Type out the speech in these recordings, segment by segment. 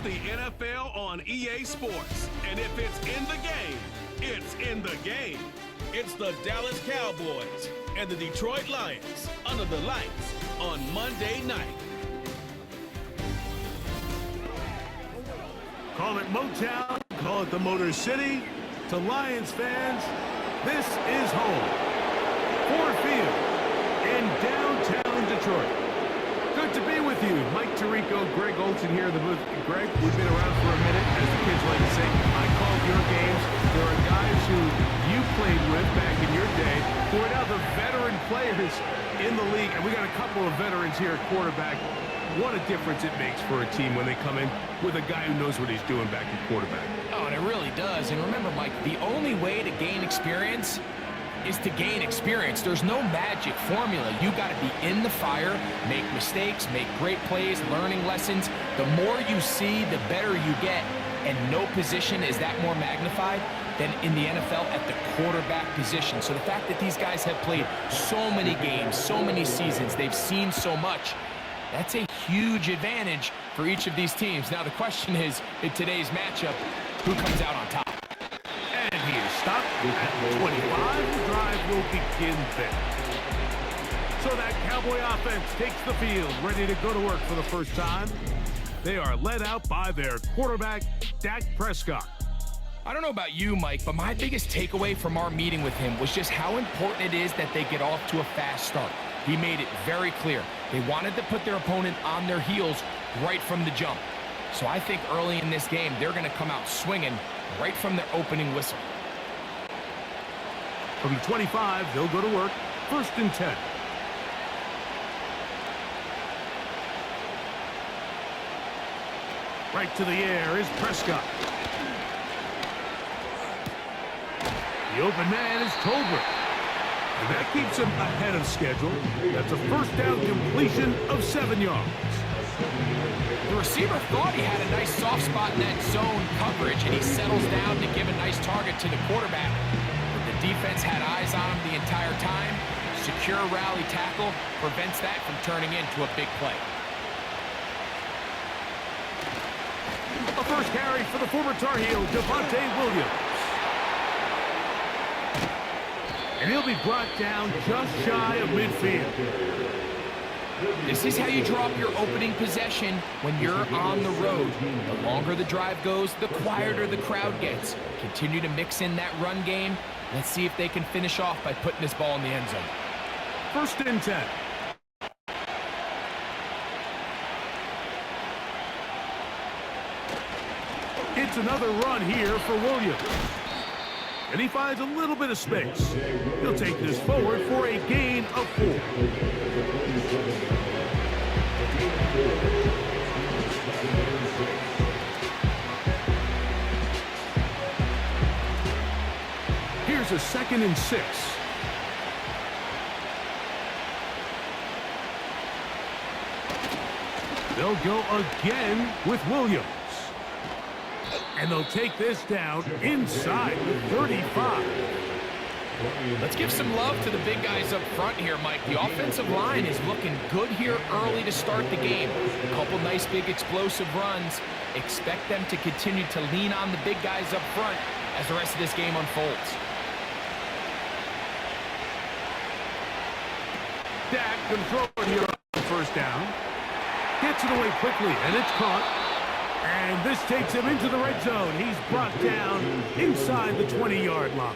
the NFL on EA Sports. And if it's in the game, it's in the game. It's the Dallas Cowboys and the Detroit Lions under the lights on Monday night. Call it Motown, call it the Motor City. To Lions fans, this is home. Ford Field in downtown Detroit. Good to be with you. Mike Tirico, Greg Olson here in the booth. Greg, we've been around for a minute, as the kids like to say. I called your games. There are guys who you played with back in your day who are now the veteran players in the league. And we got a couple of veterans here at quarterback. What a difference it makes for a team when they come in with a guy who knows what he's doing back at quarterback. Oh, and it really does. And remember, Mike, the only way to gain experience is to gain experience. There's no magic formula. You got to be in the fire, make mistakes, make great plays, learning lessons. The more you see, the better you get. And no position is that more magnified than in the NFL at the quarterback position. So the fact that these guys have played so many games, so many seasons, they've seen so much, that's a huge advantage for each of these teams. Now the question is, in today's matchup, who comes out on top? And he is stopped at 25. The drive will begin there. So that Cowboy offense takes the field, ready to go to work for the first time. They are led out by their quarterback, Dak Prescott. I don't know about you, Mike, but my biggest takeaway from our meeting with him was just how important it is that they get off to a fast start. He made it very clear. They wanted to put their opponent on their heels right from the jump. So I think early in this game, they're going to come out swinging right from their opening whistle. From the 25, they'll go to work. 1st and 10. Right to the air is Prescott. The open man is Tolbert. And that keeps him ahead of schedule. That's a first down completion of 7 yards. The receiver thought he had a nice soft spot in that zone coverage, and he settles down to give a nice target to the quarterback. But the defense had eyes on him the entire time. Secure rally tackle prevents that from turning into a big play. A first carry for the former Tar Heel, Devontae Williams. And he'll be brought down just shy of midfield. This is how you draw up your opening possession when you're on the road. The longer the drive goes, the quieter the crowd gets. Continue to mix in that run game. Let's see if they can finish off by putting this ball in the end zone. 1st and 10. It's another run here for Williams. And he finds a little bit of space. He'll take this forward for a gain of 4. Here's a 2nd and 6. They'll go again with Williams. And they'll take this down inside the 35. Let's give some love to the big guys up front here, Mike. The offensive line is looking good here early to start the game. A couple nice big explosive runs. Expect them to continue to lean on the big guys up front as the rest of this game unfolds. Dak controlling here on 1st down. Gets it away quickly, and it's caught. And this takes him into the red zone. He's brought down inside the 20-yard line.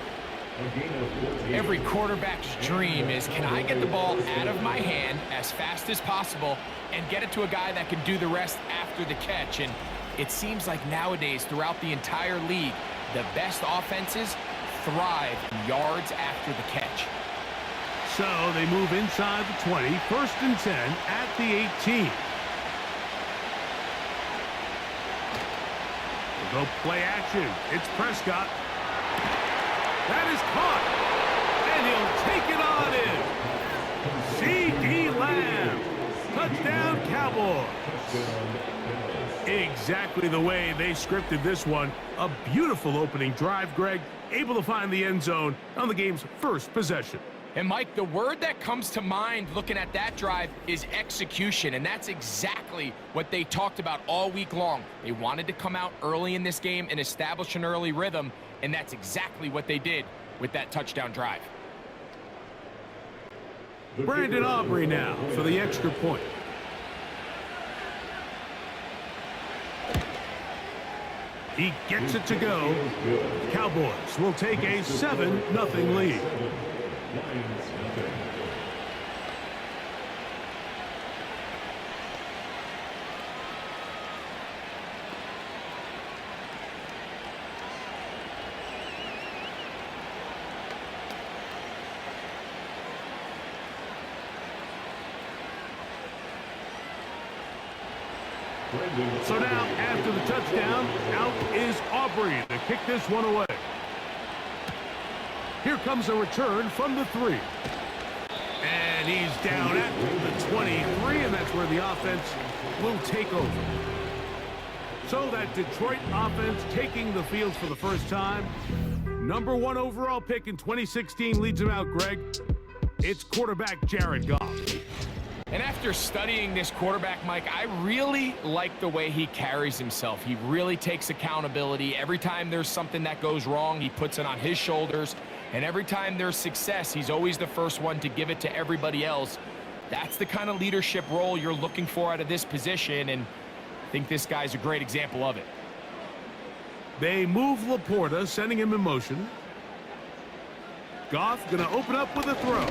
Every quarterback's dream is, can I get the ball out of my hand as fast as possible and get it to a guy that can do the rest after the catch? And it seems like nowadays, throughout the entire league, the best offenses thrive in yards after the catch. So they move inside the 20, 1st and 10 at the 18. They'll go play action. It's Prescott. That is caught. And he'll take it on in. C.D. Lamb. Touchdown, Cowboys. Exactly the way they scripted this one. A beautiful opening drive, Greg. Able to find the end zone on the game's first possession. And Mike, the word that comes to mind looking at that drive is execution, and that's exactly what they talked about all week long. They wanted to come out early in this game and establish an early rhythm, and that's exactly what they did with that touchdown drive. Brandon Aubrey now for the extra point. He gets it to go. Cowboys will take a 7-0 lead. So now, after the touchdown, out is Aubrey to kick this one away. Here comes a return from the 3. And he's down at the 23, and that's where the offense will take over. So that Detroit offense taking the field for the first time. Number 1 overall pick in 2016 leads him out, Greg. It's quarterback Jared Goff. And after studying this quarterback, Mike, I really like the way he carries himself. He really takes accountability. Every time there's something that goes wrong, he puts it on his shoulders. And every time there's success, he's always the first one to give it to everybody else. That's the kind of leadership role you're looking for out of this position, and I think this guy's a great example of it. They move Laporta, sending him in motion. Goff going to open up with a throw.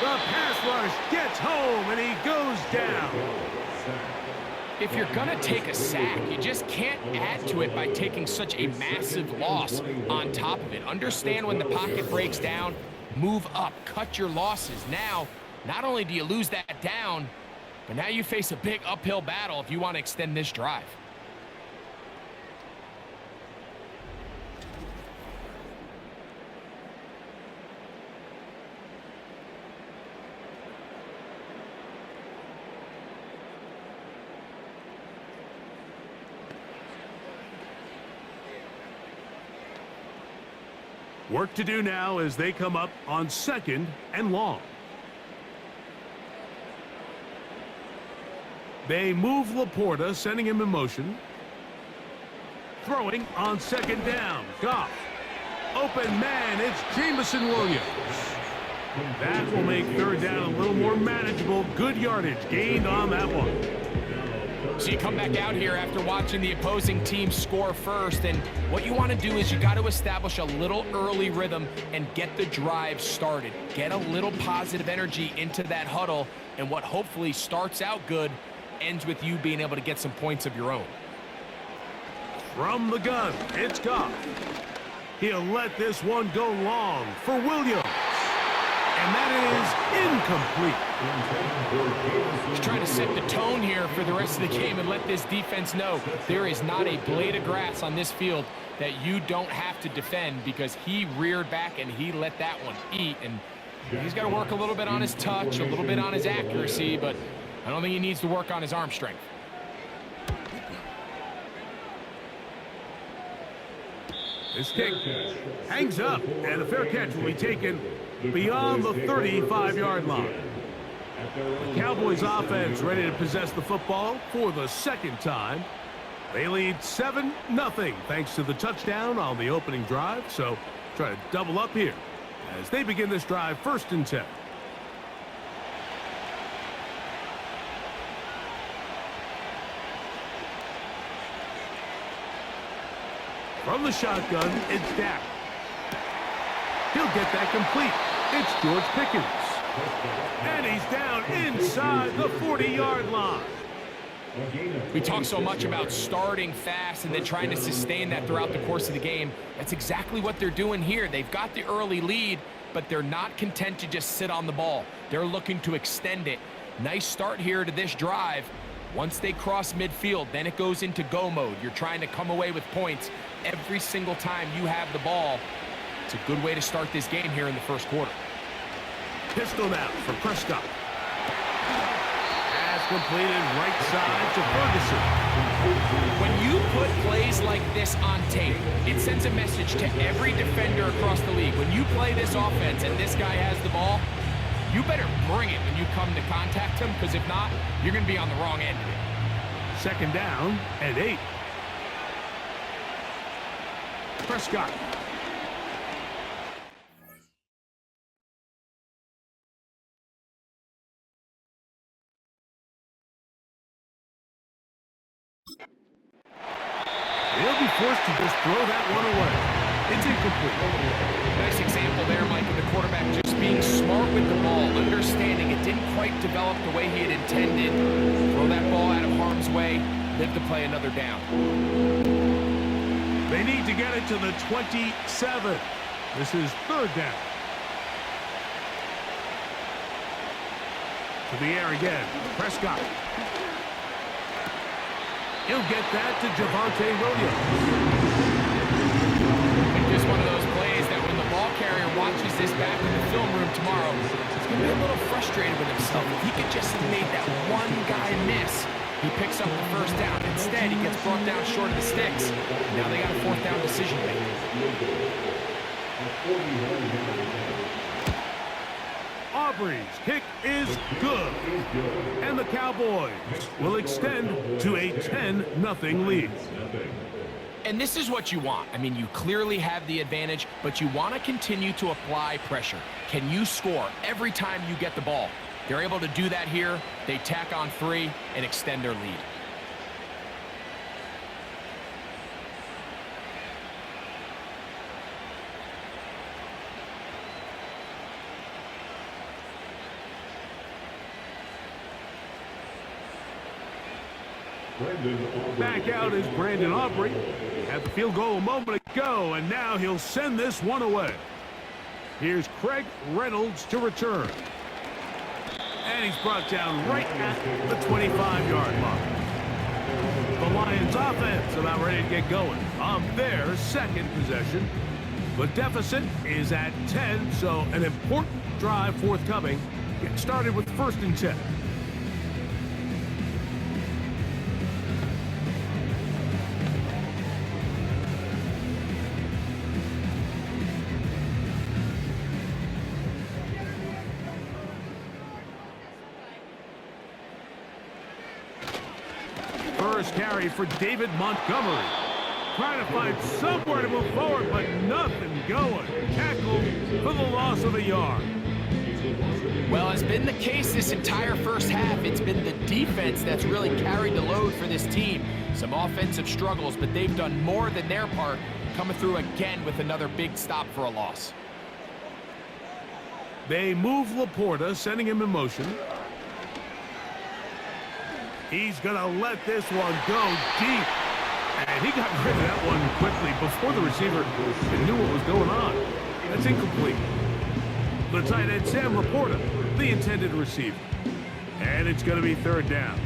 The pass rush gets home, and he goes down. If you're going to take a sack, you just can't add to it by taking such a massive loss on top of it. Understand when the pocket breaks down, move up, cut your losses. Now, not only do you lose that down, but now you face a big uphill battle if you want to extend this drive. Work to do now as they come up on 2nd and long. They move Laporta, sending him in motion. Throwing on 2nd down. Goff. Open man, it's Jamison Williams. That will make 3rd down a little more manageable. Good yardage gained on that one. So you come back out here after watching the opposing team score first, and what you want to do is you got to establish a little early rhythm and get the drive started. Get a little positive energy into that huddle, and what hopefully starts out good ends with you being able to get some points of your own. From the gun, it's Goff. He'll let this one go long for Williams. And that is incomplete. He's trying to set the tone here for the rest of the game and let this defense know there is not a blade of grass on this field that you don't have to defend, because he reared back and he let that one eat. And he's got to work a little bit on his touch, a little bit on his accuracy, but I don't think he needs to work on his arm strength. This kick hangs up, and a fair catch will be taken beyond the 35-yard line. The Cowboys offense ready to possess the football for the 2nd time. They lead 7-0 thanks to the touchdown on the opening drive. So try to double up here as they begin this drive 1st and 10. From the shotgun, it's Dak. He'll get that complete. It's George Pickens. And he's down inside the 40-yard line. We talk so much about starting fast and then trying to sustain that throughout the course of the game. That's exactly what they're doing here. They've got the early lead, but they're not content to just sit on the ball. They're looking to extend it. Nice start here to this drive. Once they cross midfield, then it goes into go mode. You're trying to come away with points every single time you have the ball. It's a good way to start this game here in the 1st quarter. Pistol now for Prescott. Pass completed right side to Ferguson. When you put plays like this on tape, it sends a message to every defender across the league. When you play this offense and this guy has the ball, you better bring it when you come to contact him, because if not, you're going to be on the wrong end of it. Second down and 8. Prescott. He'll be forced to just throw that one away. It's incomplete. Nice example there, Mike, of the quarterback just being smart with the ball, understanding it didn't quite develop the way he had intended. Throw that ball out of harm's way, live to play another down. They need to get it to the 27. This is third down. To the air again. Prescott. He'll get that to Javonte Williams. Just one of those plays that when the ball carrier watches this back in the film room tomorrow, he's going to be a little frustrated with himself. If he could just have made that one guy miss, he picks up the first down. Instead, he gets brought down short of the sticks. Now they got a fourth down decision to make. Aubrey's kick is good. And the Cowboys will extend to a 10-0 lead. And this is what you want. I mean, you clearly have the advantage, but you want to continue to apply pressure. Can you score every time you get the ball? They're able to do that here. They tack on 3 and extend their lead. Back out is Brandon Aubrey. Had the field goal a moment ago, and now he'll send this one away. Here's Craig Reynolds to return. And he's brought down right at the 25-yard mark. The Lions offense about ready to get going on their second possession. The deficit is at 10, so an important drive forthcoming. Get started with 1st and 10. First carry for David Montgomery. Trying to find somewhere to move forward, but nothing going. Tackled for the loss of a yard. Well, it's been the case this entire first half. It's been the defense that's really carried the load for this team. Some offensive struggles, but they've done more than their part, coming through again with another big stop for a loss. They move Laporta, sending him in motion. He's going to let this one go deep. And he got rid of that one quickly before the receiver knew what was going on. That's incomplete. The tight end, Sam Laporta, the intended receiver. And it's going to be 3rd down.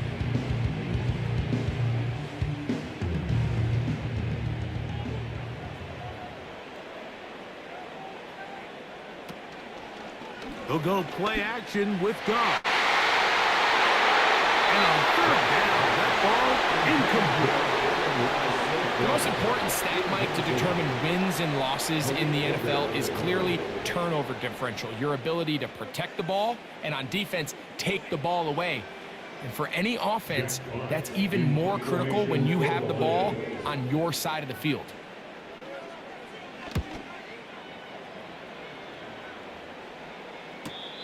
He'll go play action with Goff. And on 3rd down, that ball incomplete. The most important stat, Mike, to determine wins and losses in the NFL is clearly turnover differential, your ability to protect the ball and on defense, take the ball away. And for any offense, that's even more critical when you have the ball on your side of the field.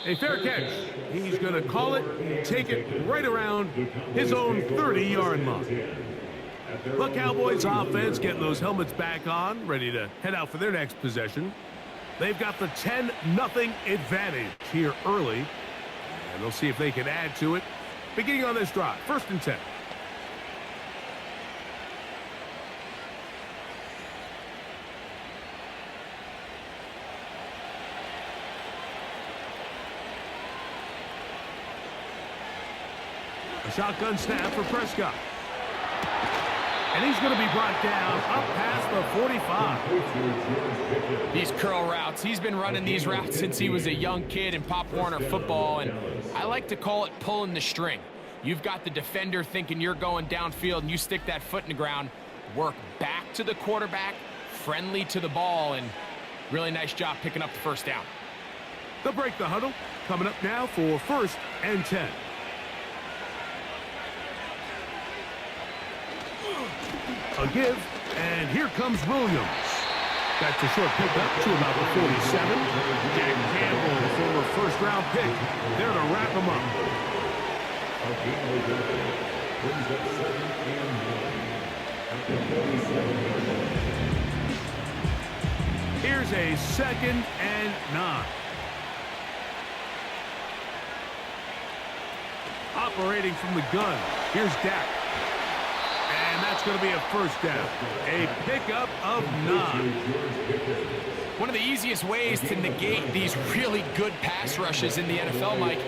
A fair catch. He's going to call it, take it right around his own 30-yard mark. The Cowboys offense getting those helmets back on, ready to head out for their next possession. They've got the 10-0 advantage here early, and they'll see if they can add to it. Beginning on this drive, 1st and 10. A shotgun snap for Prescott. And he's going to be brought down up past the 45. These curl routes, he's been running these routes since he was a young kid in Pop Warner football, and I like to call it pulling the string. You've got the defender thinking you're going downfield, and you stick that foot in the ground, work back to the quarterback, friendly to the ball, and really nice job picking up the first down. They'll break the huddle. Coming up now for 1st and 10. A give, and here comes Williams. That's a short pickup to about the 47. Jack Campbell, the former first-round pick, there to wrap him up. Here's a 2nd and 9. Operating from the gun, here's Dak. And that's going to be a first down. A pickup of 9. One of the easiest ways to negate these really good pass rushes in the NFL, Mike,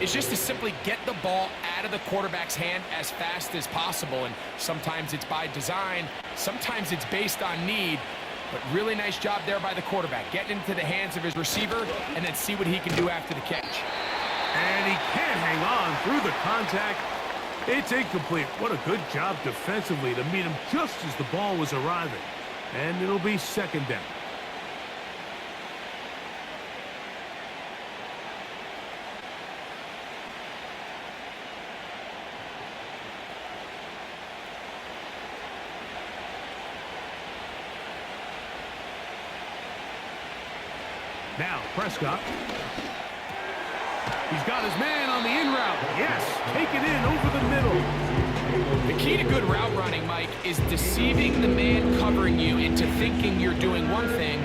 is just to simply get the ball out of the quarterback's hand as fast as possible. And sometimes it's by design, sometimes it's based on need. But really nice job there by the quarterback, getting into the hands of his receiver and then see what he can do after the catch. And he can't hang on through the contact. It's incomplete. What a good job defensively to meet him just as the ball was arriving. And it'll be 2nd down. Now, Prescott. He's got his man on the in route. Yes, take it in over the middle. The key to good route running, Mike, is deceiving the man covering you into thinking you're doing one thing,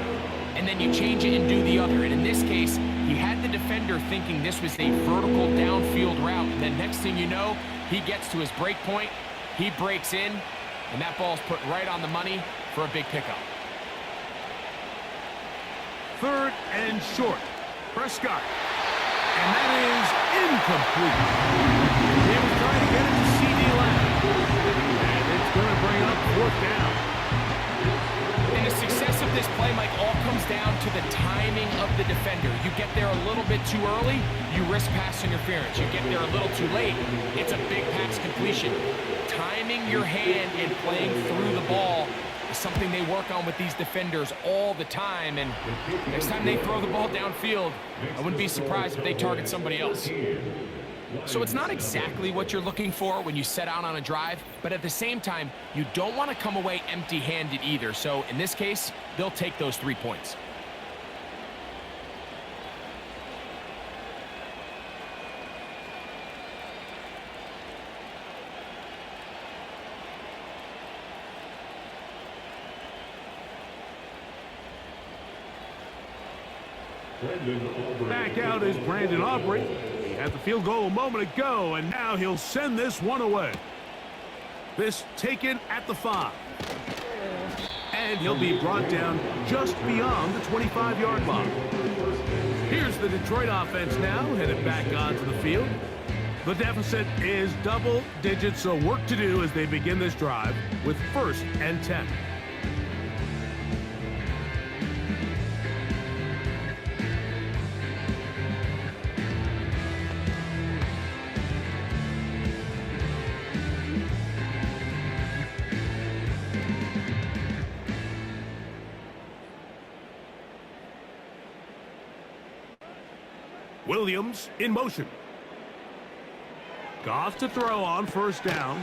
and then you change it and do the other. And in this case, he had the defender thinking this was a vertical downfield route. And then next thing you know, he gets to his break point, he breaks in, and that ball's put right on the money for a big pickup. 3rd and short. Prescott. And that is incomplete. He was trying to get it to C.D. Lamb. And it's going to bring up 4th down. And the success of this play, Mike, all comes down to the timing of the defender. You get there a little bit too early, you risk pass interference. You get there a little too late, it's a big pass completion. Timing your hand and playing through the ball is something they work on with these defenders all the time. And next time they throw the ball downfield, I wouldn't be surprised if they target somebody else. So it's not exactly what you're looking for when you set out on a drive, but at the same time, you don't want to come away empty-handed either. So in this case, they'll take those 3 points. Back out is Brandon Aubrey. He had the field goal a moment ago, and now he'll send this one away. This taken at the 5. And he'll be brought down just beyond the 25-yard line. Here's the Detroit offense now, headed back onto the field. The deficit is double digits, so work to do as they begin this drive with 1st and 10. Williams in motion. Goff to throw on 1st down.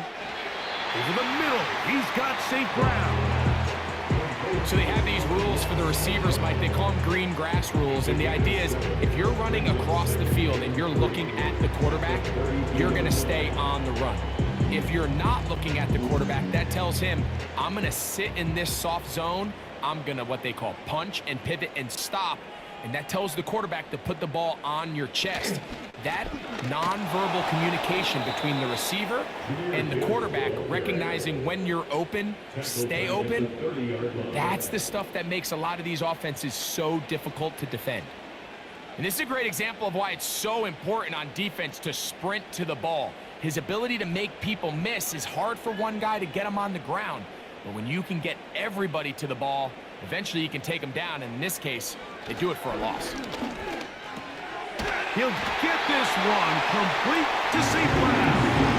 Over the middle, he's got St. Brown. So they have these rules for the receivers, Mike. They call them green grass rules. And the idea is if you're running across the field and you're looking at the quarterback, you're going to stay on the run. If you're not looking at the quarterback, that tells him, I'm going to sit in this soft zone. I'm going to what they call punch and pivot and stop. And that tells the quarterback to put the ball on your chest. That nonverbal communication between the receiver and the quarterback, recognizing when you're open, stay open, that's the stuff that makes a lot of these offenses so difficult to defend. And this is a great example of why it's so important on defense to sprint to the ball. His ability to make people miss is hard for one guy to get him on the ground. But when you can get everybody to the ball, eventually you can take them down. And in this case, they do it for a loss. He'll get this one complete to St. Brown.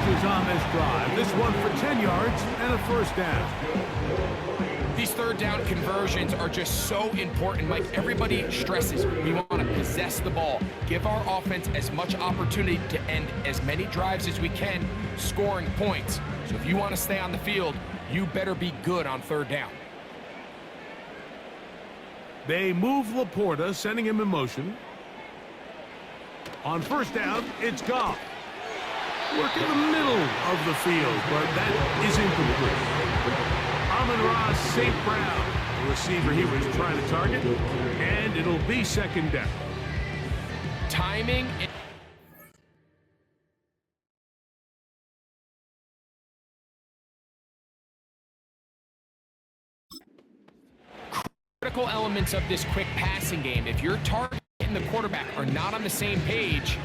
catches on this drive. This one for 10 yards and a first down. These third down conversions are just so important, Mike. Everybody stresses we want to possess the ball, give our offense as much opportunity to end as many drives as we can, scoring points. So if you want to stay on the field, you better be good on third down. They move Laporta, sending him in motion. On first down, it's Goff. Work in the middle of the field, but that is incomplete. Amon-Ra St. Brown, the receiver he was trying to target, and it'll be second down. Timing. Critical elements of this quick passing game. If your target and the quarterback are not on the same page,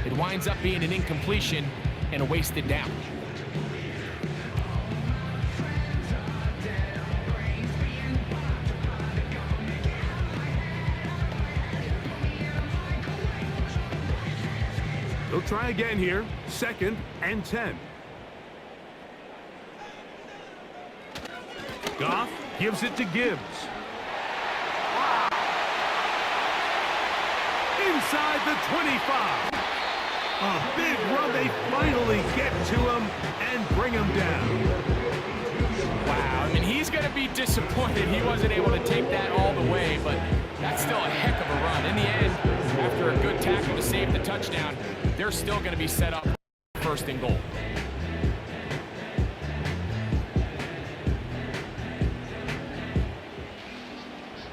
it winds up being an incompletion and a wasted down. They'll try again here. Second and 10. Goff gives it to Gibbs. Inside the 25. A big run. They finally get to him and bring him down. Wow, I mean, he's going to be disappointed he wasn't able to take that all the way, but that's still a heck of a run. In the end, after a good tackle to save the touchdown, they're still going to be set up first and goal.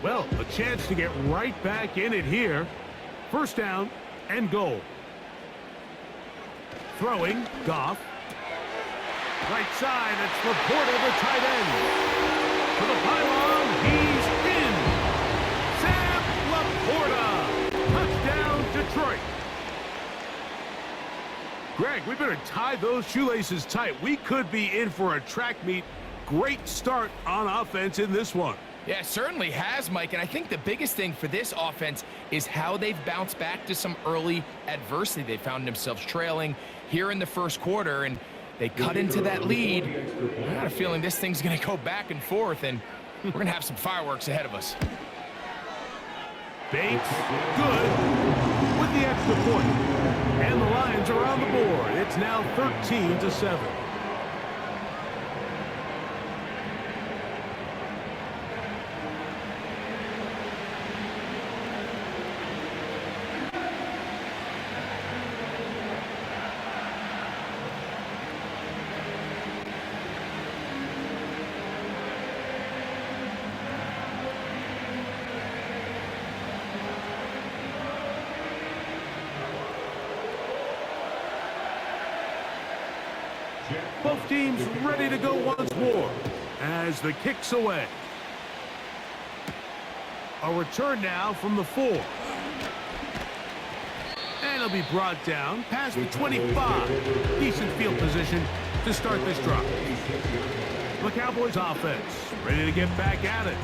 Well, a chance to get right back in it here. First down and goal. Throwing, Goff. Right side, it's Laporta, the tight end. To the pylon, he's in. Sam Laporta. Touchdown, Detroit. Greg, we better tie those shoelaces tight. We could be in for a track meet. Great start on offense in this one. Yeah, it certainly has, Mike, and I think the biggest thing for this offense is how they've bounced back to some early adversity. They found themselves trailing here in the first quarter, and they cut into that lead. I got a feeling this thing's going to go back and forth, and we're going to have some fireworks ahead of us. Bates, good, with the extra point. And the Lions are on the board. It's now 13-7. Both teams ready to go once more as the kick's away. A return now from the 4. And it'll be brought down past the 25. Decent field position to start this drive. The Cowboys offense ready to get back at it.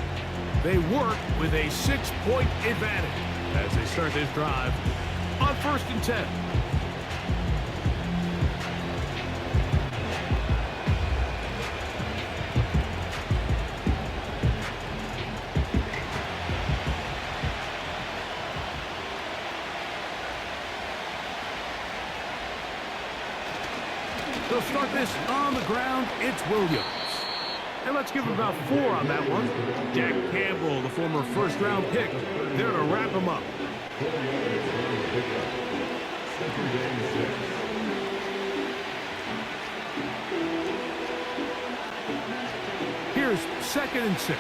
They work with a 6-point advantage as they start this drive on first and 10. They'll start this on the ground. It's Williams. And let's give him about 4 on that one. Jack Campbell, the former first-round pick, there to wrap him up. Here's second and 6.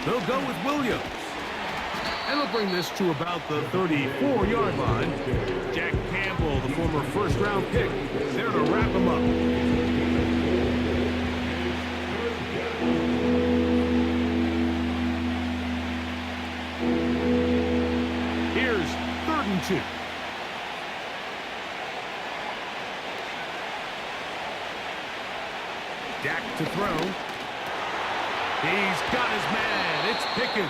They'll go with Williams. And they'll bring this to about the 34-yard line. Jack Campbell, the former first-round pick, there to wrap him up. Here's 3rd and 2. Dak to throw. He's got his man. It's Pickens.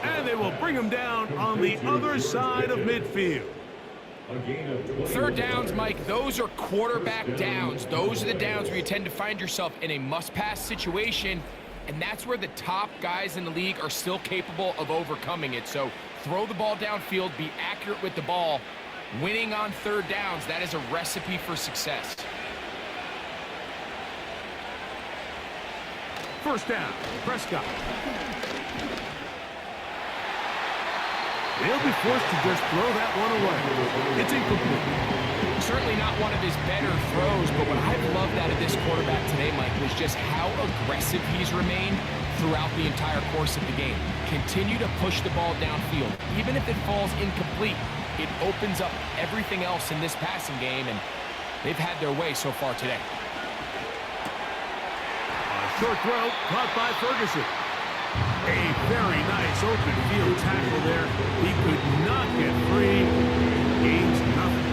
And they will bring him down on the other side of midfield. Third downs, Mike, those are quarterback downs. Those are the downs where you tend to find yourself in a must-pass situation, and that's where the top guys in the league are still capable of overcoming it. So throw the ball downfield, be accurate with the ball. Winning on third downs, that is a recipe for success. First down, Prescott. They'll be forced to just throw that one away. It's incomplete. Certainly not one of his better throws, but what I've loved out of this quarterback today, Mike, was just how aggressive he's remained throughout the entire course of the game. Continue to push the ball downfield. Even if it falls incomplete, it opens up everything else in this passing game, and they've had their way so far today. A short throw caught by Ferguson. A very nice open field tackle there. He could not get free. Gains nothing.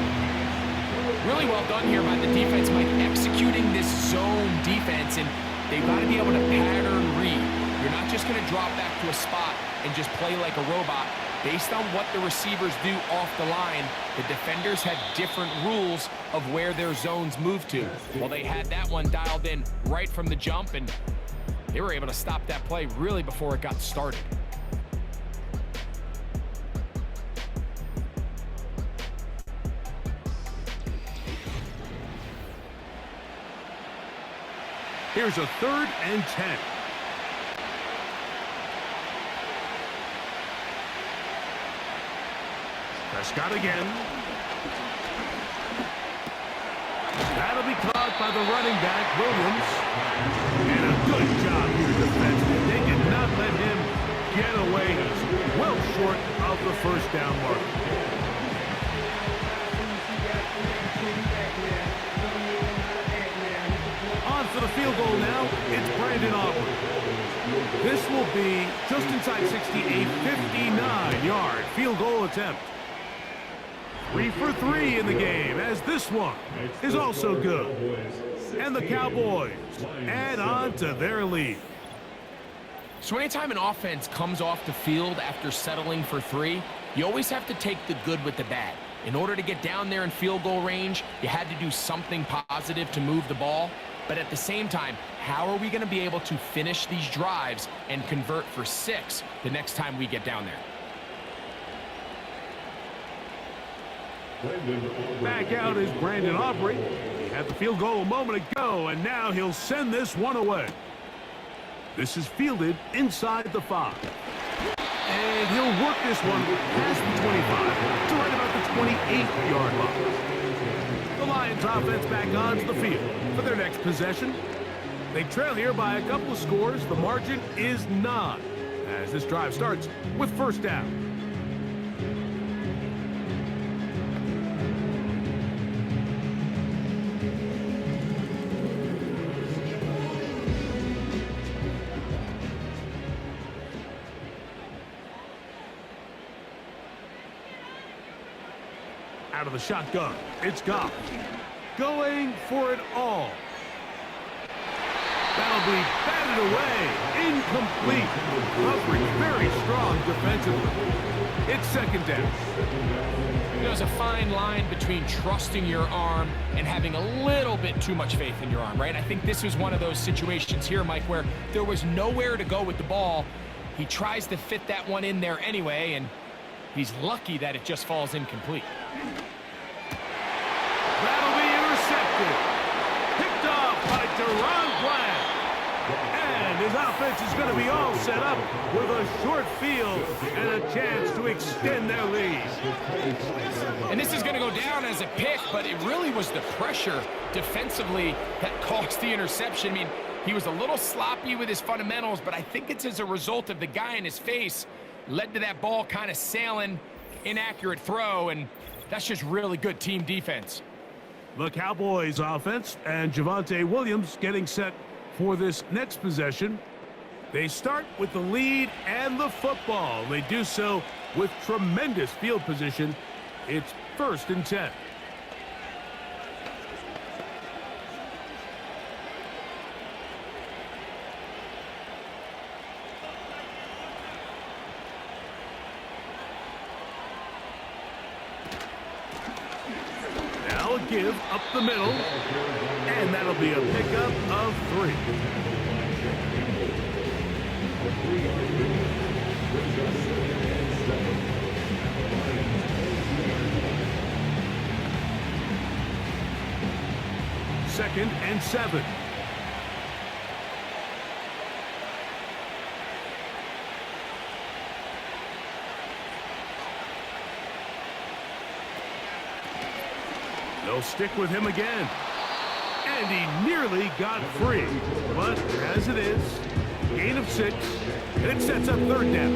Really well done here by the defense, Mike, executing this zone defense, and they've got to be able to pattern read. You're not just going to drop back to a spot and just play like a robot. Based on what the receivers do off the line, the defenders have different rules of where their zones move to. Well, they had that one dialed in right from the jump, and they were able to stop that play really before it got started. Here's a 3rd and 10. Prescott again. That'll be caught by the running back, Williams. And a good job here defensively. They did not let him get away. He's well short of the first down mark. On for the field goal now. It's Brandon Aubrey. This will be just inside 60, a 59-yard field goal attempt. 3 for 3 in the game, as this one is also good. And the Cowboys add on to their lead. So anytime an offense comes off the field after settling for 3, you always have to take the good with the bad. In order to get down there in field goal range, you had to do something positive to move the ball. But at the same time, how are we going to be able to finish these drives and convert for 6 the next time we get down there? Back out is Brandon Aubrey. He had the field goal a moment ago, and now he'll send this one away. This is fielded inside the 5. And he'll work this one past the 25 to right about the 28-yard line. The Lions offense back onto the field for their next possession. They trail here by a couple of scores. The margin is 9 as this drive starts with first down. Out of the shotgun, it's Goff. Going for it all. That'll be batted away. Incomplete. Coverage very strong defensively. It's second down. There's a fine line between trusting your arm and having a little bit too much faith in your arm, right? I think this was one of those situations here, Mike, where there was nowhere to go with the ball. He tries to fit that one in there anyway, and he's lucky that it just falls incomplete. That'll be intercepted. Picked off by Deron Black. And his offense is going to be all set up with a short field and a chance to extend their lead. And this is going to go down as a pick, but it really was the pressure defensively that caused the interception. I mean, he was a little sloppy with his fundamentals, but I think it's as a result of the guy in his face led to that ball kind of sailing, inaccurate throw, and that's just really good team defense. The Cowboys offense and Javonte Williams getting set for this next possession. They start with the lead and the football. They do so with tremendous field position. It's 1st and 10. Now a give up the middle, and that'll be a pickup of 3. Second and 7. They'll stick with him again. And he nearly got free. But as it is, gain of 6, and it sets up 3rd down.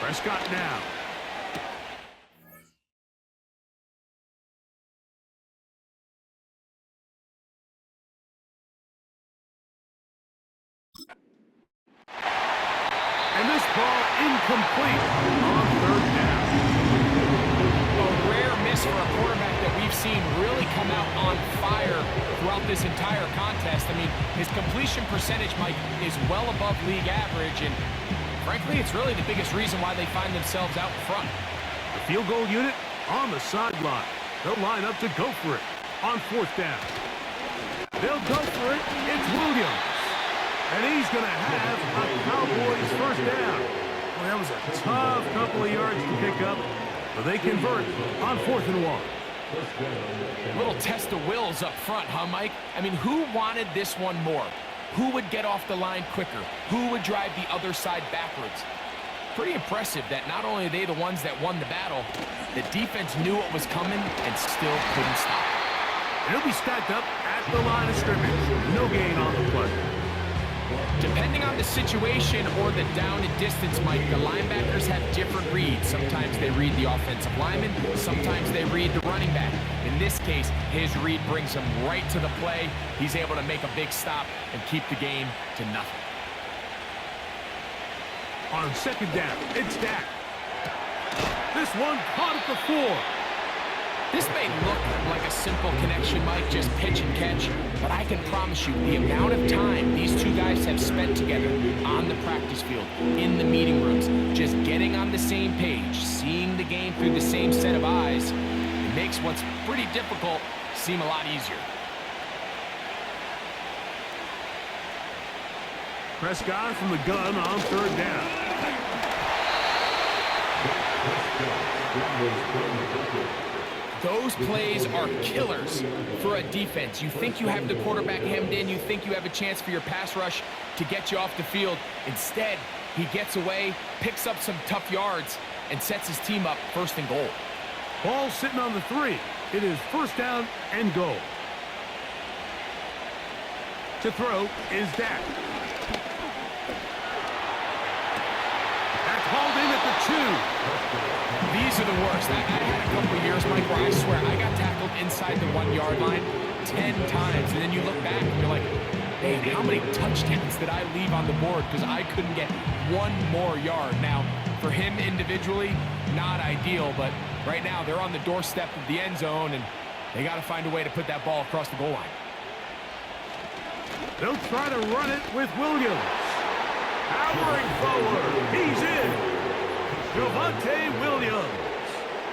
Prescott now. And this ball incomplete on 3rd down. A rare miss for a quarterback that we've seen really come out on fire throughout this entire contest. I mean, his completion percentage, Mike, is well above league average, and frankly, it's really the biggest reason why they find themselves out in front. The field goal unit on the sideline. They'll line up to go for it on 4th down. They'll go for it. It's Williams. And he's going to have a Cowboys 1st down. Well, that was a tough couple of yards to pick up, but they convert on 4th and 1. A little test of wills up front, huh, Mike? I mean, who wanted this one more? Who would get off the line quicker? Who would drive the other side backwards? Pretty impressive that not only are they the ones that won the battle, the defense knew what was coming and still couldn't stop. He'll be stacked up at the line of scrimmage. No gain on the play. Depending on the situation or the down and distance, Mike, the linebackers have different reads. Sometimes they read the offensive lineman, sometimes they read the running back. In this case, his read brings him right to the play. He's able to make a big stop and keep the game to nothing. On 2nd down, it's Dak. This one caught at the 4. This may look like a simple connection, Mike, just pitch and catch, but I can promise you the amount of time these two guys have spent together on the practice field, in the meeting rooms, just getting on the same page, seeing the game through the same set of eyes, it makes what's pretty difficult seem a lot easier. Prescott from the gun on 3rd down. Those plays are killers for a defense. You think you have the quarterback hemmed in. You think you have a chance for your pass rush to get you off the field. Instead, he gets away, picks up some tough yards, and sets his team up 1st and goal. Ball sitting on the 3. It is 1st down and goal. To throw is Dak. That's hauled in at the 2. These are the worst. I had a couple of years, Mike, where I swear I got tackled inside the 1-yard line 10 times. And then you look back and you're like, man, how many touchdowns did I leave on the board because I couldn't get one more yard? Now, for him individually, not ideal, but right now they're on the doorstep of the end zone, and they got to find a way to put that ball across the goal line. They'll try to run it with Williams. Powering forward. He's in. Javonte Williams.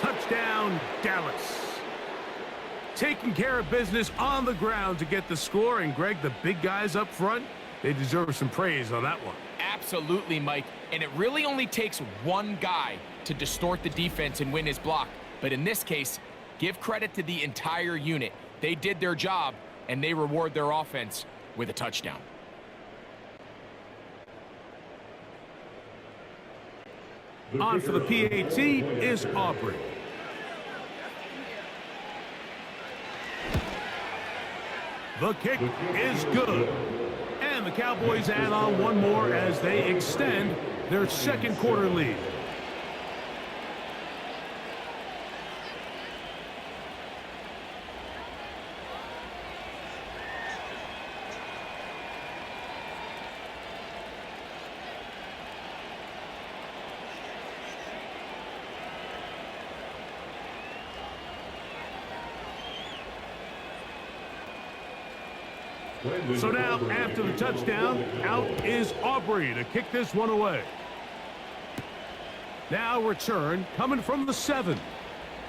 Touchdown, Dallas. Taking care of business on the ground to get the score. And, Greg, the big guys up front, they deserve some praise on that one. Absolutely, Mike. And it really only takes one guy to distort the defense and win his block. But in this case, give credit to the entire unit. They did their job, and they reward their offense with a touchdown. On for the PAT is Aubrey. The kick is good. And the Cowboys add on one more as they extend their 2nd quarter lead. So now, after the touchdown, out is Aubrey to kick this one away. Now return coming from the 7.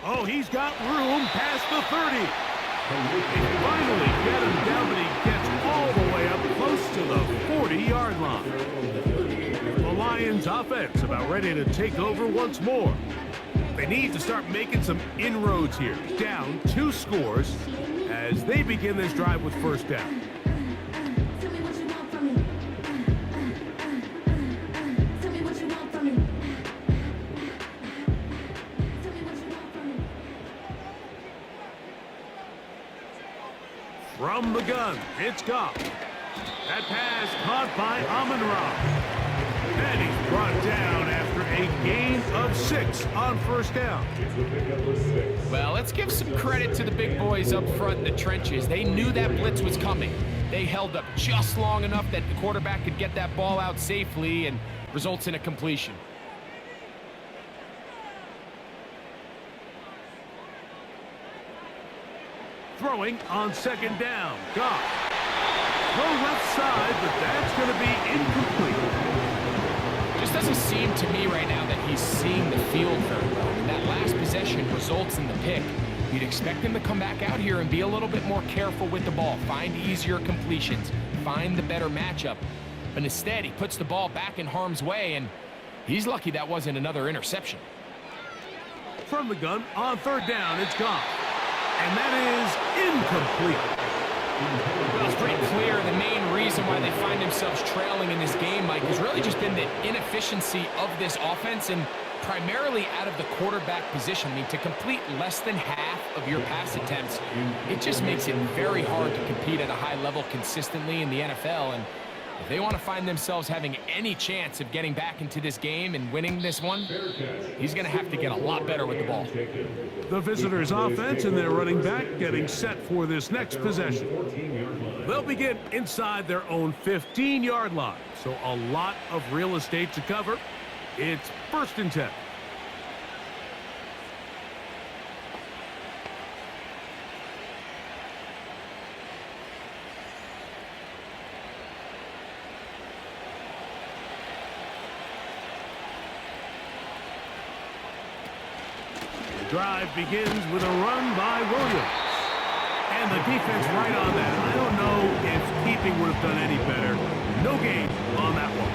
Oh, he's got room past the 30. They finally get him down, but he gets all the way up close to the 40-yard line. The Lions offense about ready to take over once more. They need to start making some inroads here. Down 2 scores as they begin this drive with first down. From the gun, it's Goff. That pass caught by Amon-Ra. And he's brought down after a gain of 6 on first down. Well, let's give some credit to the big boys up front in the trenches. They knew that blitz was coming. They held up just long enough that the quarterback could get that ball out safely and results in a completion. Throwing on second down. Goff. Throw left side, but that's going to be incomplete. Just doesn't seem to me right now that he's seeing the field very well. And that last possession results in the pick. You'd expect him to come back out here and be a little bit more careful with the ball, find easier completions, find the better matchup. But instead, he puts the ball back in harm's way, and he's lucky that wasn't another interception. From the gun on third down, it's Goff. And that is incomplete. Well, it's pretty clear the main reason why they find themselves trailing in this game, Mike, has really just been the inefficiency of this offense and primarily out of the quarterback position. I mean, to complete less than half of your pass attempts, it just makes it very hard to compete at a high level consistently in the NFL. And if they want to find themselves having any chance of getting back into this game and winning this one, he's going to have to get a lot better with the ball. The visitors' offense and their running back getting set for this next possession. They'll begin inside their own 15-yard line, so a lot of real estate to cover. It's 1st and 10. Drive begins with a run by Williams. And the defense right on that. I don't know if keeping would have done any better. No gain on that one.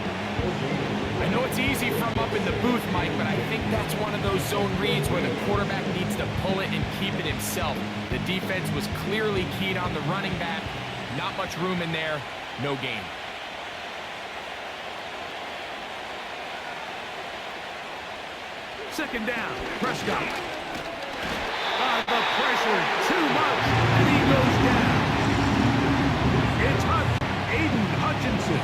I know it's easy from up in the booth, Mike, but I think that's one of those zone reads where the quarterback needs to pull it and keep it himself. The defense was clearly keyed on the running back. Not much room in there. No gain. Second down. Prescott. The pressure too much, and he goes down. It's Aiden Hutchinson,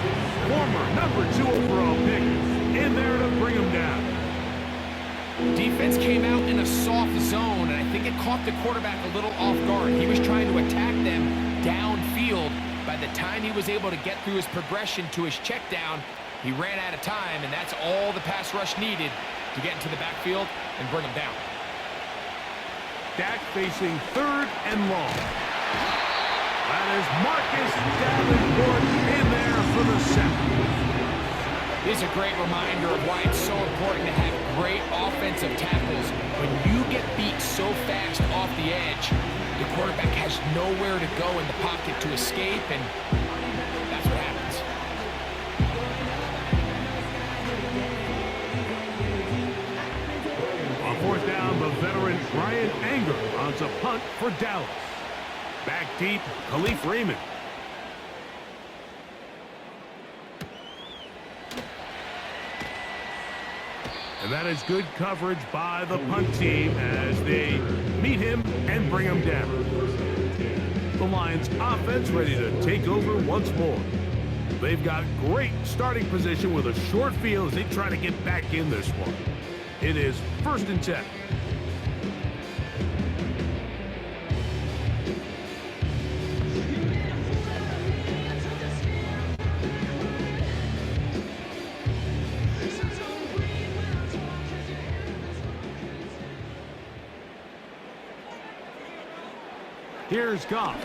former #2 overall pick, in there to bring him down. Defense came out in a soft zone, and I think it caught the quarterback a little off guard. He was trying to attack them downfield. By the time he was able to get through his progression to his check down, he ran out of time, and that's all the pass rush needed to get into the backfield and bring him down. Dak facing 3rd and long. That is Marcus Davenport in there for the sack. This is a great reminder of why it's so important to have great offensive tackles. When you get beat so fast off the edge, the quarterback has nowhere to go in the pocket to escape, and that's what happens. On 4th down, the veteran Brian Anger runs a punt for Dallas. Back deep, Khalif Raymond. And that is good coverage by the punt team as they meet him and bring him down. The Lions offense ready to take over once more. They've got great starting position with a short field as they try to get back in this one. It is 1st and 10. Here's Goff.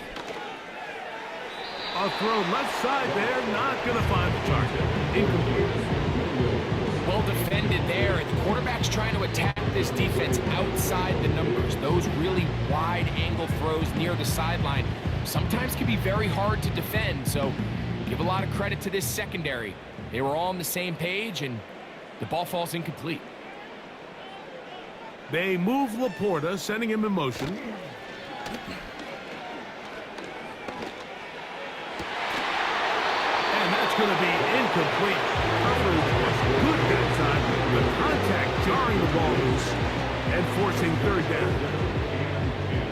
A throw left side there, not going to find the target. Incomplete. Well defended there. The quarterback's trying to attack this defense outside the numbers. Those really wide angle throws near the sideline sometimes can be very hard to defend, so give a lot of credit to this secondary. They were all on the same page, and the ball falls incomplete. They move Laporta, sending him in motion. And that's going to be incomplete. Coverage was good that time. The contact jarring the ball loose and forcing third down.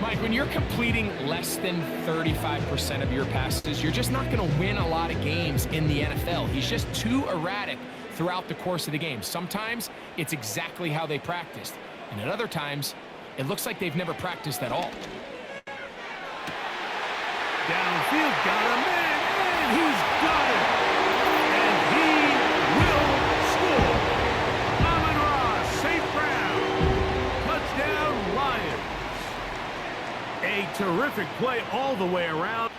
Mike, when you're completing less than 35% of your passes, you're just not going to win a lot of games in the NFL. He's just too erratic throughout the course of the game. Sometimes it's exactly how they practiced, and at other times it looks like they've never practiced at all. Downfield, got a man, and he's got it. And he will score. Amon-Ra, St. Brown. Touchdown, Lions. A terrific play all the way around.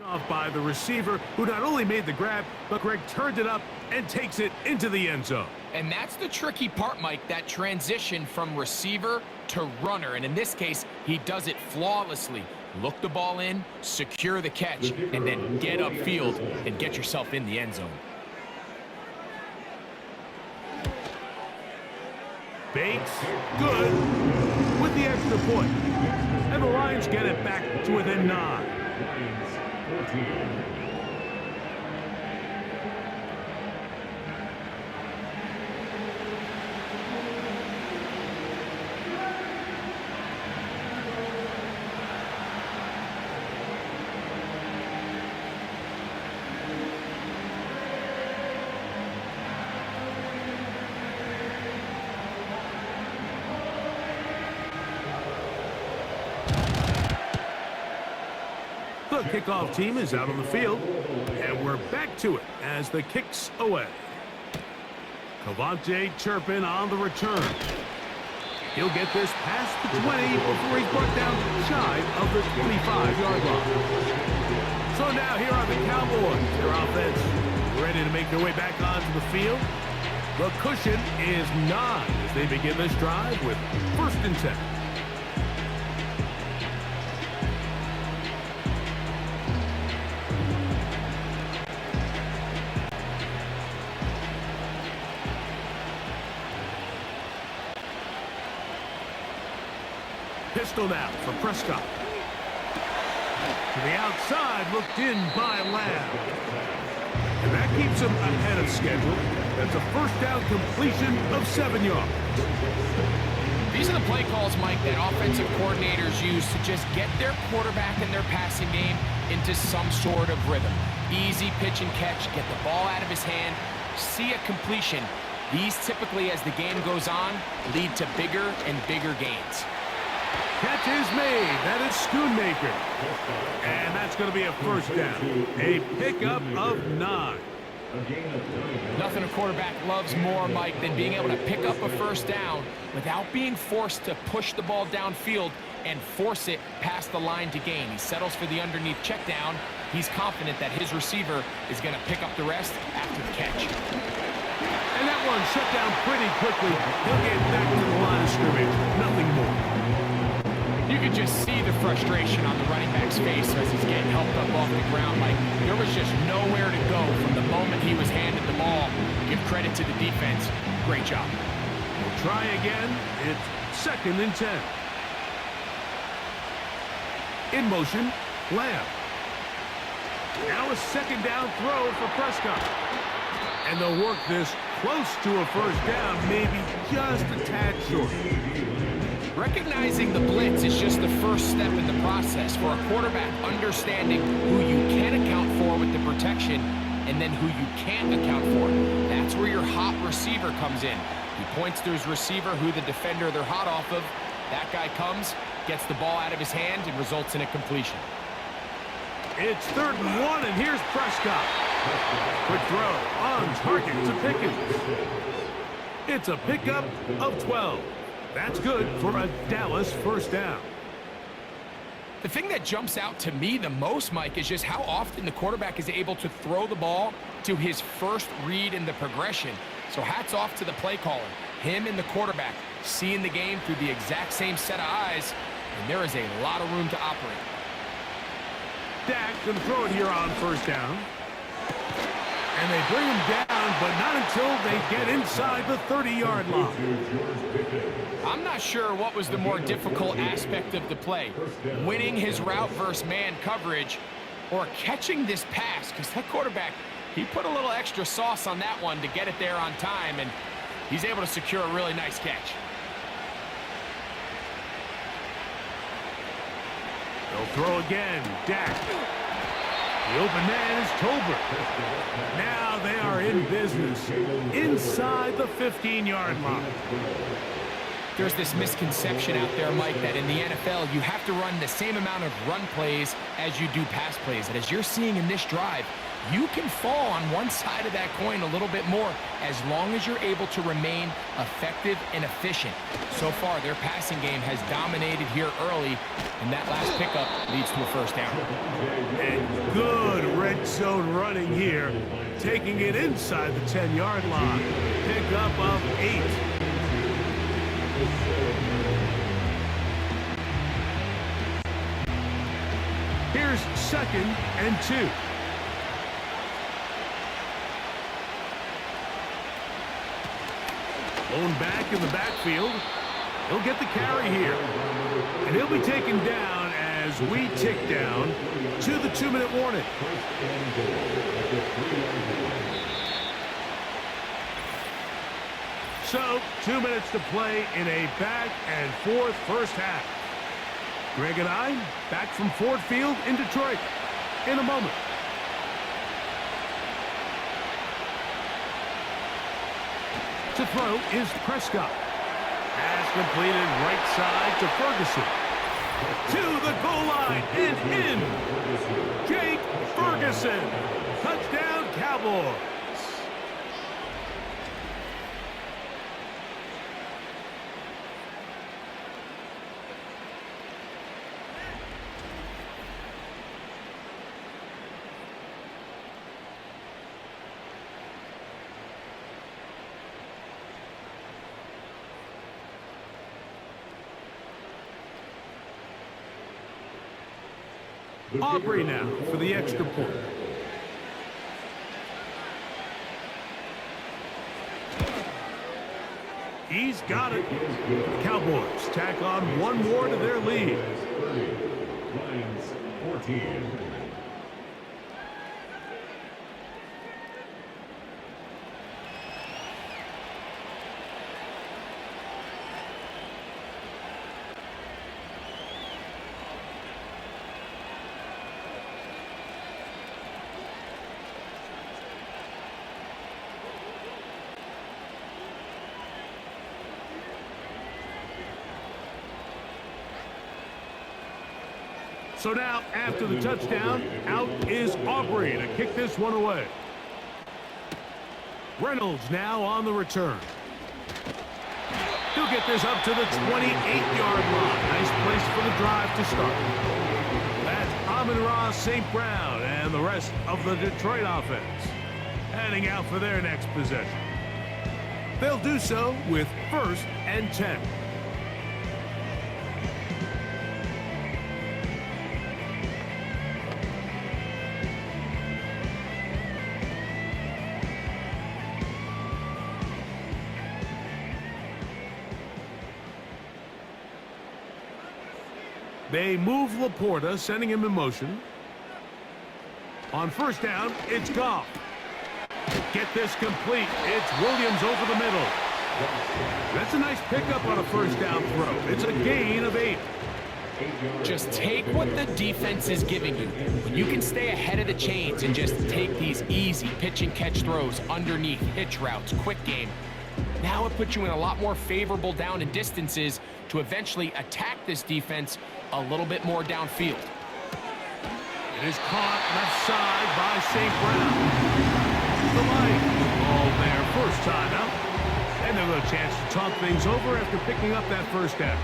Off by the receiver, who not only made the grab, but Greg turned it up and takes it into the end zone. And that's the tricky part, Mike, that transition from receiver to runner. And in this case, he does it flawlessly. Look the ball in, secure the catch, and then get upfield and get yourself in the end zone. Bates, good, with the extra point. And the Lions get it back to within 9. The kickoff team is out on the field, and we're back to it as the kick's away. Cavante Turpin on the return. He'll get this past the 20 before he's brought down shy of the 25-yard line. So now here are the Cowboys. Their offense ready to make their way back onto the field. The cushion is 9 as they begin this drive with 1st and 10. Pistol now for Prescott. To the outside, looked in by Lamb. And that keeps him ahead of schedule. That's a 1st down completion of 7 yards. These are the play calls, Mike, that offensive coordinators use to just get their quarterback and their passing game into some sort of rhythm. Easy pitch and catch, get the ball out of his hand, see a completion. These typically, as the game goes on, lead to bigger and bigger gains. Catch is made. That is Schoonmaker. And that's going to be a 1st down. A pickup of 9. Nothing a quarterback loves more, Mike, than being able to pick up a 1st down without being forced to push the ball downfield and force it past the line to gain. He settles for the underneath check down. He's confident that his receiver is going to pick up the rest after the catch. And that one shut down pretty quickly. He'll get back to the line of scrimmage. Nothing more. You could just see the frustration on the running back's face as he's getting helped up off the ground. Like, there was just nowhere to go from the moment he was handed the ball. Give credit to the defense. Great job. We'll try again. It's 2nd and 10. In motion, Lamb. Now a 2nd down throw for Prescott. And they'll work this close to a 1st down, maybe just a tad short. Recognizing the blitz is just the first step in the process for a quarterback understanding who you can account for with the protection and then who you can't account for. That's where your hot receiver comes in. He points to his receiver, who the defender they're hot off of. That guy comes, gets the ball out of his hand, and results in a completion. It's 3rd and 1, and here's Prescott. Quick throw on target to Pickens. It's a pickup of 12. That's good for a Dallas first down. The thing that jumps out to me the most, Mike, is just how often the quarterback is able to throw the ball to his first read in the progression. So hats off to the play caller. Him and the quarterback seeing the game through the exact same set of eyes, and there is a lot of room to operate. Dak going to throw it here on first down. And they bring him down, but not until they get inside the 30-yard line. I'm not sure what was the more difficult aspect of the play, winning his route versus man coverage or catching this pass, because that quarterback, he put a little extra sauce on that one to get it there on time, and he's able to secure a really nice catch. They'll throw again. Dak. The open man is Tolbert. Now they are in business inside the 15-yard line. There's this misconception out there, Mike, that in the NFL you have to run the same amount of run plays as you do pass plays. And as you're seeing in this drive, you can fall on one side of that coin a little bit more as long as you're able to remain effective and efficient. So far, their passing game has dominated here early, and that last pickup leads to a first down. And good red zone running here, taking it inside the 10-yard line. Pickup of 8. Here's 2nd and 2. Blown back in the backfield. He'll get the carry here. And he'll be taken down as we tick down to the 2-minute warning. So, 2 minutes to play in a back-and-forth first half. Greg and I back from Ford Field in Detroit in a moment. To throw is Prescott. Pass completed right side to Ferguson. To the goal line and in. Jake Ferguson. Touchdown Cowboys. Aubrey now for the extra point. He's got it. The Cowboys tack on one more to their lead. Lions 14. So now, after the touchdown, out is Aubrey to kick this one away. Reynolds now on the return. He'll get this up to the 28-yard line. Nice place for the drive to start. That's Amon-Ra St. Brown and the rest of the Detroit offense heading out for their next possession. They'll do so with 1st and 10. They move Laporta, sending him in motion. On first down, it's Goff. Get this complete. It's Williams over the middle. That's a nice pickup on a first down throw. It's a gain of 8. Just take what the defense is giving you. When you can stay ahead of the chains and just take these easy pitch and catch throws underneath, hitch routes, quick game, now it puts you in a lot more favorable down and distances to eventually attack this defense a little bit more downfield. It is caught left side by St. Brown. The Lions ball there, first time out. And they'll have a chance to talk things over after picking up that first down.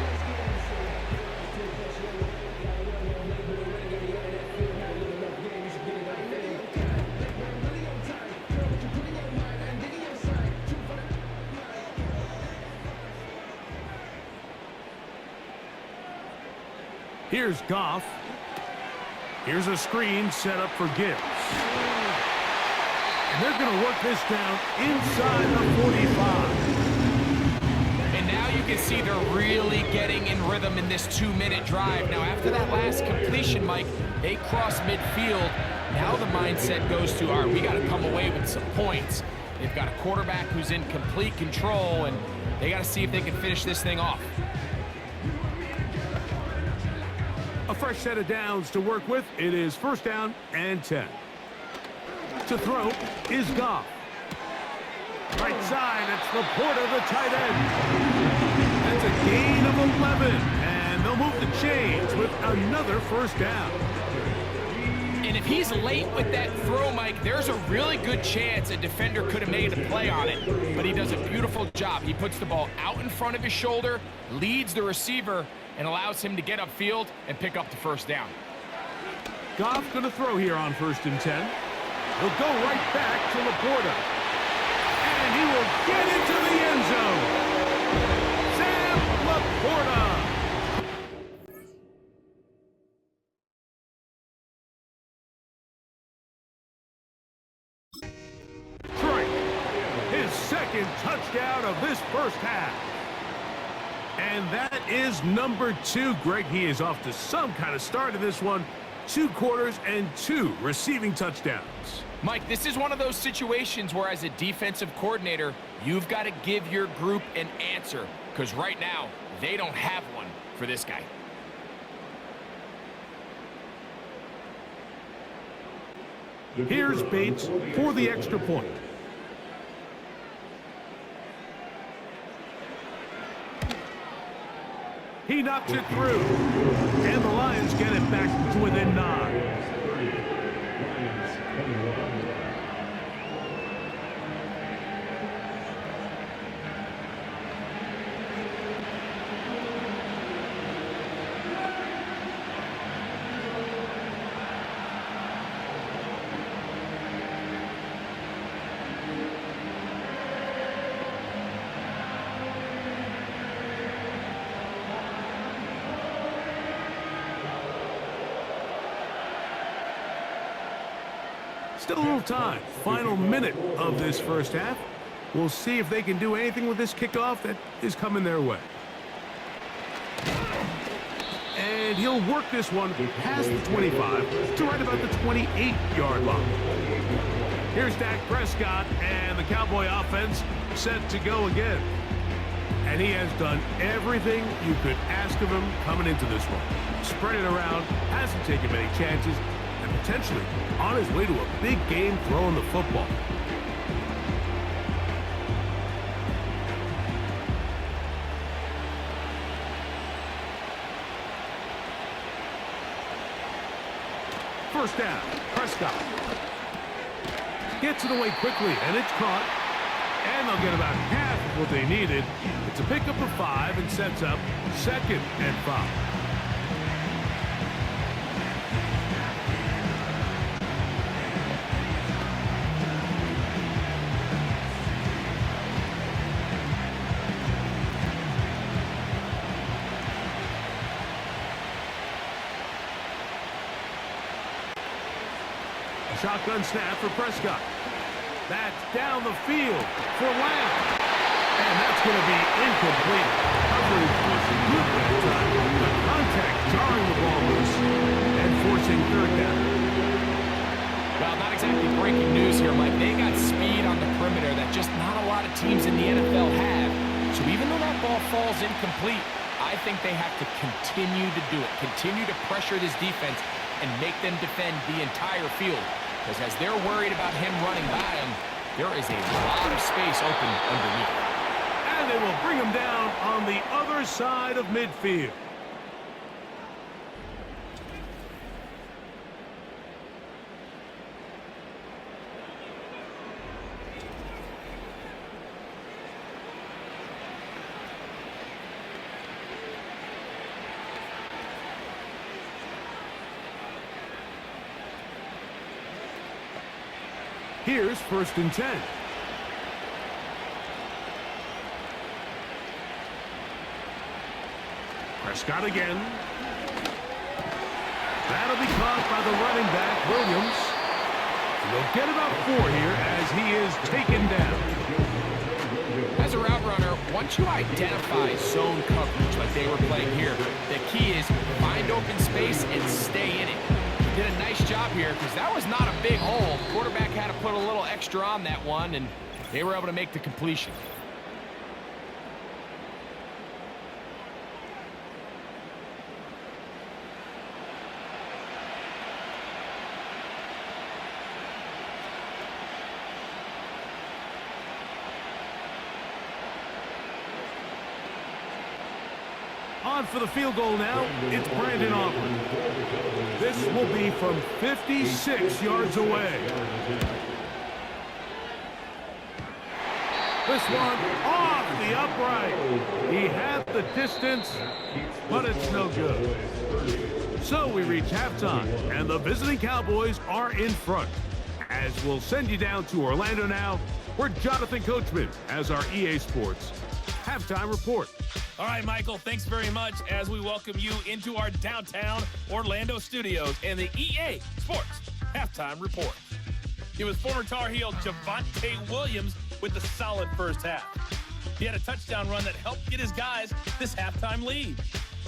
Here's Goff. Here's a screen set up for Gibbs. And they're going to work this down inside the 45. And now you can see they're really getting in rhythm in this 2-minute drive. Now, after that last completion, Mike, they cross midfield. Now the mindset goes to, all right, we got to come away with some points. They've got a quarterback who's in complete control, and they got to see if they can finish this thing off. A fresh set of downs to work with. It is first down and 10. To throw is Goff. Right side, it's Laporta, the tight end. That's a gain of 11, and they'll move the chains with another first down. And if he's late with that throw, Mike, there's a really good chance a defender could have made a play on it, but he does a beautiful job. He puts the ball out in front of his shoulder, leads the receiver, and allows him to get upfield and pick up the first down. Goff's going to throw here on 1st and 10. He'll go right back to Laporta. And he will get into the end zone. Sam Laporta. Trey, his second touchdown of this first half. And that is number 2. Greg, he is off to some kind of start in this one. 2 quarters and 2 receiving touchdowns. Mike, this is one of those situations where as a defensive coordinator, you've got to give your group an answer, because right now, they don't have one for this guy. Here's Bates for the extra point. He knocks it through. And the Lions get it back to within 9. Still a little time. Final minute of this first half. We'll see if they can do anything with this kickoff that is coming their way. And he'll work this one past the 25 to right about the 28-yard line. Here's Dak Prescott and the Cowboy offense set to go again. And he has done everything you could ask of him coming into this one. Spread it around, hasn't taken many chances, and potentially on his way to a big game throwing the football. First down, Prescott. Gets it away quickly, and it's caught. And they'll get about half of what they needed. It's a pickup of 5 and sets up 2nd and 5. Shotgun snap for Prescott. That's down the field for Lamb. And that's going to be incomplete. Coverage was good that time. The contact jarring the ball loose and forcing 3rd down. Well, not exactly breaking news here, Mike. They got speed on the perimeter that just not a lot of teams in the NFL have. So even though that ball falls incomplete, I think they have to continue to do it. Continue to pressure this defense and make them defend the entire field. Because as they're worried about him running by them, there is a lot of space open underneath. And they will bring him down on the other side of midfield. Here's 1st and 10. Prescott again. That'll be caught by the running back, Williams. They'll get about 4 here as he is taken down. As a route runner, once you identify zone coverage like they were playing here, the key is find open space and stay in it. Did a nice job here because that was not a big hole. Quarterback had to put a little extra on that one, and they were able to make the completion. On for the field goal now, it's Brandon Aubrey. This will be from 56 yards away. This one off the upright. He had the distance, but it's no good. So we reach halftime, and the visiting Cowboys are in front. As we'll send you down to Orlando now, where Jonathan Coachman has our EA Sports halftime report. All right, Michael, thanks very much as we welcome you into our downtown Orlando studios and the EA Sports Halftime Report. It was former Tar Heel Javonte Williams with the solid first half. He had a touchdown run that helped get his guys this halftime lead.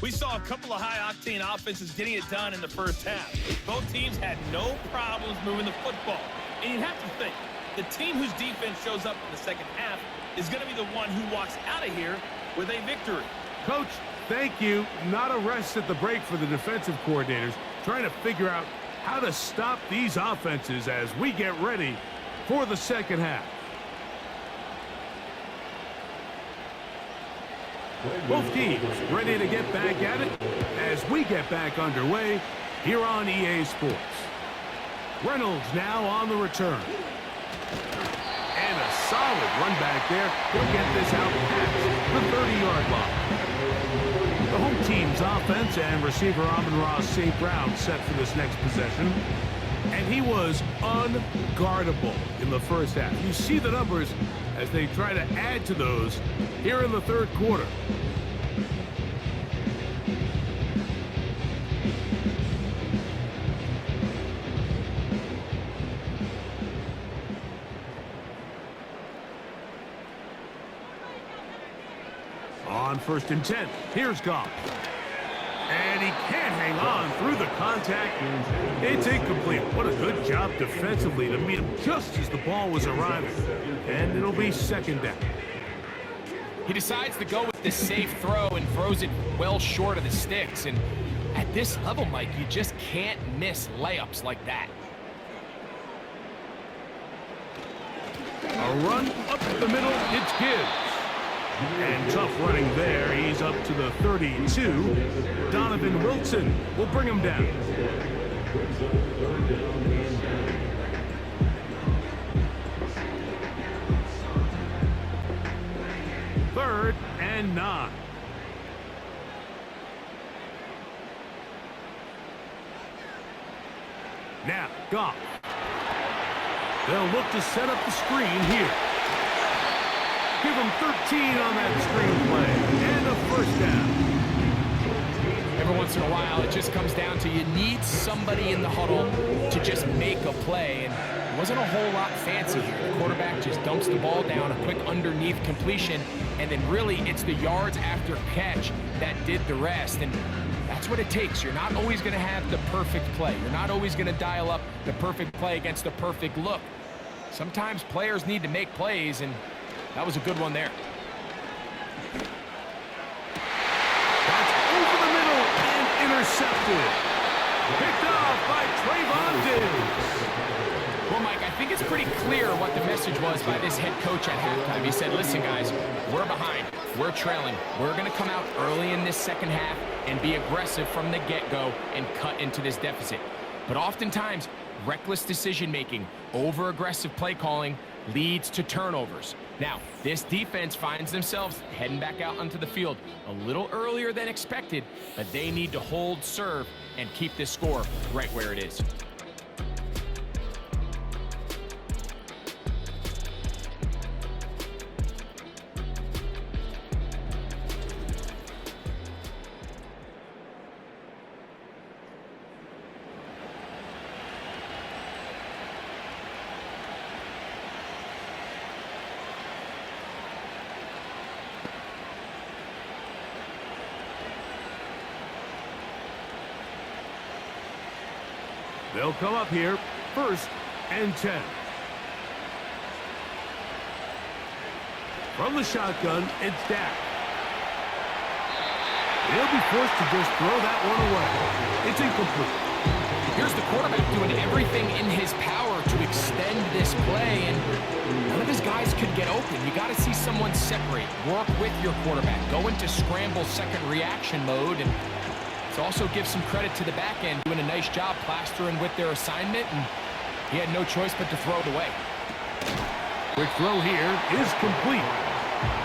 We saw a couple of high-octane offenses getting it done in the first half. Both teams had no problems moving the football. And you have to think, the team whose defense shows up in the second half is going to be the one who walks out of here with a victory. Coach, thank you. Not a rest at the break for the defensive coordinators, trying to figure out how to stop these offenses as we get ready for the second half. Both teams ready to get back at it as we get back underway here on EA Sports. Reynolds now on the return. And a solid run back there. He'll get this out past the 30-yard line. The home team's offense and receiver Amon-Ra St. Brown set for this next possession. And he was unguardable in the first half. You see the numbers as they try to add to those here in the third quarter. On 1st and 10, here's Goff. And he can't hang on through the contact. It's incomplete. What a good job defensively to meet him just as the ball was arriving. And it'll be second down. He decides to go with the safe throw and throws it well short of the sticks. And at this level, Mike, you just can't miss layups like that. A run up the middle, it's Gibbs. And tough running there. He's up to the 32. Donovan Wilson will bring him down. Third and 9. Now, Goff. They'll look to set up the screen here. Give him 13 on that screen play. And a first down. Every once in a while, it just comes down to you need somebody in the huddle to just make a play. And it wasn't a whole lot fancy here. The quarterback just dumps the ball down, a quick underneath completion, and then really it's the yards after catch that did the rest. And that's what it takes. You're not always going to have the perfect play. You're not always going to dial up the perfect play against the perfect look. Sometimes players need to make plays, and that was a good one there. That's over the middle and intercepted. Picked off by Trayvon Diggs. Well, Mike, I think it's pretty clear what the message was by this head coach at halftime. He said, listen, guys, we're behind. We're trailing. We're going to come out early in this second half and be aggressive from the get-go and cut into this deficit. But oftentimes, reckless decision-making, over-aggressive play calling leads to turnovers. Now, this defense finds themselves heading back out onto the field a little earlier than expected, but they need to hold serve and keep this score right where it is. They'll come up here, 1st and 10. From the shotgun, it's Dak. He'll be forced to just throw that one away. It's incomplete. Here's the quarterback doing everything in his power to extend this play, and none of his guys could get open. You got to see someone separate, work with your quarterback, go into scramble second reaction mode, and to also give some credit to the back end, doing a nice job plastering with their assignment, and he had no choice but to throw it away. Quick throw here is complete.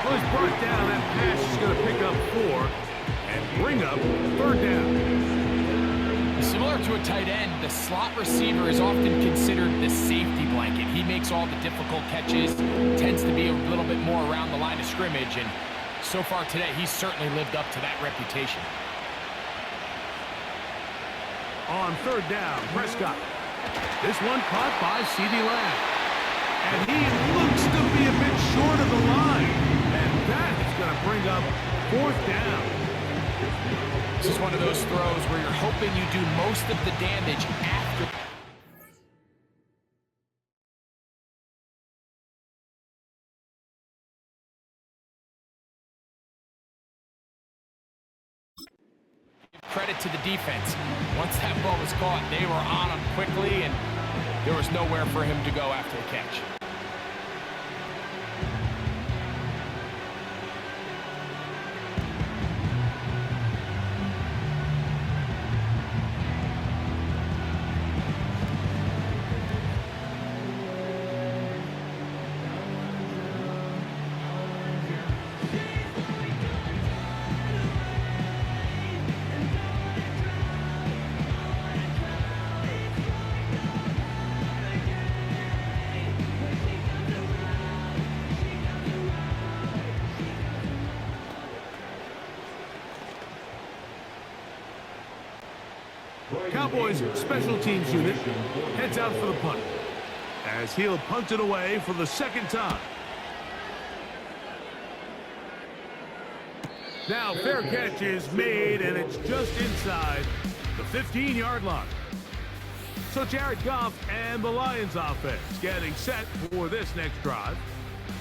Well, he's brought down. That pass is going to pick up 4 and bring up 3rd down. Similar to a tight end, the slot receiver is often considered the safety blanket. He makes all the difficult catches, tends to be a little bit more around the line of scrimmage, and so far today, he's certainly lived up to that reputation. On 3rd down, Prescott. This one caught by CeeDee Lamb. And he looks to be a bit short of the line. And that is going to bring up 4th down. This is one of those throws where you're hoping you do most of the damage after. Credit to the defense. Once that ball was caught, they were on him quickly, and there was nowhere for him to go after the catch. Cowboys special teams unit heads out for the punt, as he'll punt it away for the 2nd time. Now fair catch is made, and it's just inside the 15-yard line. So Jared Goff and the Lions offense getting set for this next drive.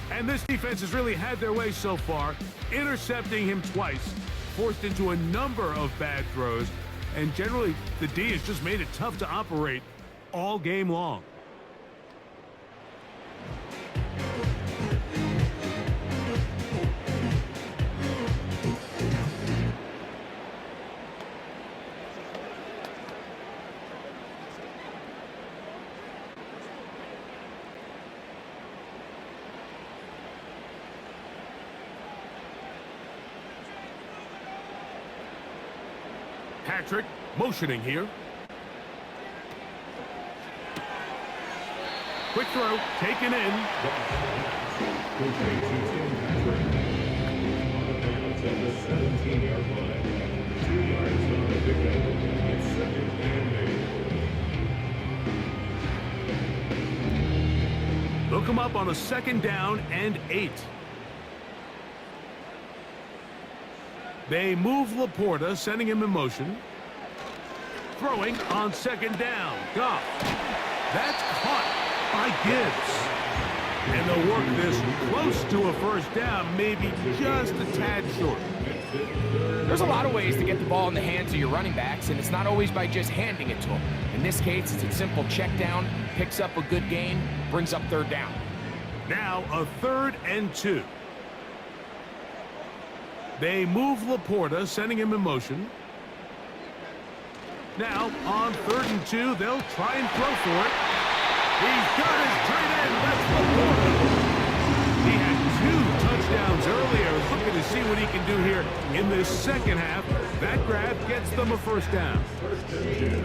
And this defense has really had their way so far, intercepting him twice, forced into a number of bad throws, and generally the D has just made it tough to operate all game long. Patrick motioning here. Quick throw, taken in. They'll come up on a 2nd down and 8. They move Laporta, sending him in motion. Throwing on 2nd down. Goff. That's caught by Gibbs. And they'll work this close to a 1st down, maybe just a tad short. There's a lot of ways to get the ball in the hands of your running backs, and it's not always by just handing it to them. In this case, it's a simple check down, picks up a good gain, brings up 3rd down. Now a 3rd and 2. They move Laporta, sending him in motion. Now, on 3rd and 2, they'll try and throw for it. He's got his tight end. That's Laporta. He had 2 touchdowns earlier. Looking to see what he can do here in this 2nd half. That grab gets them a 1st down.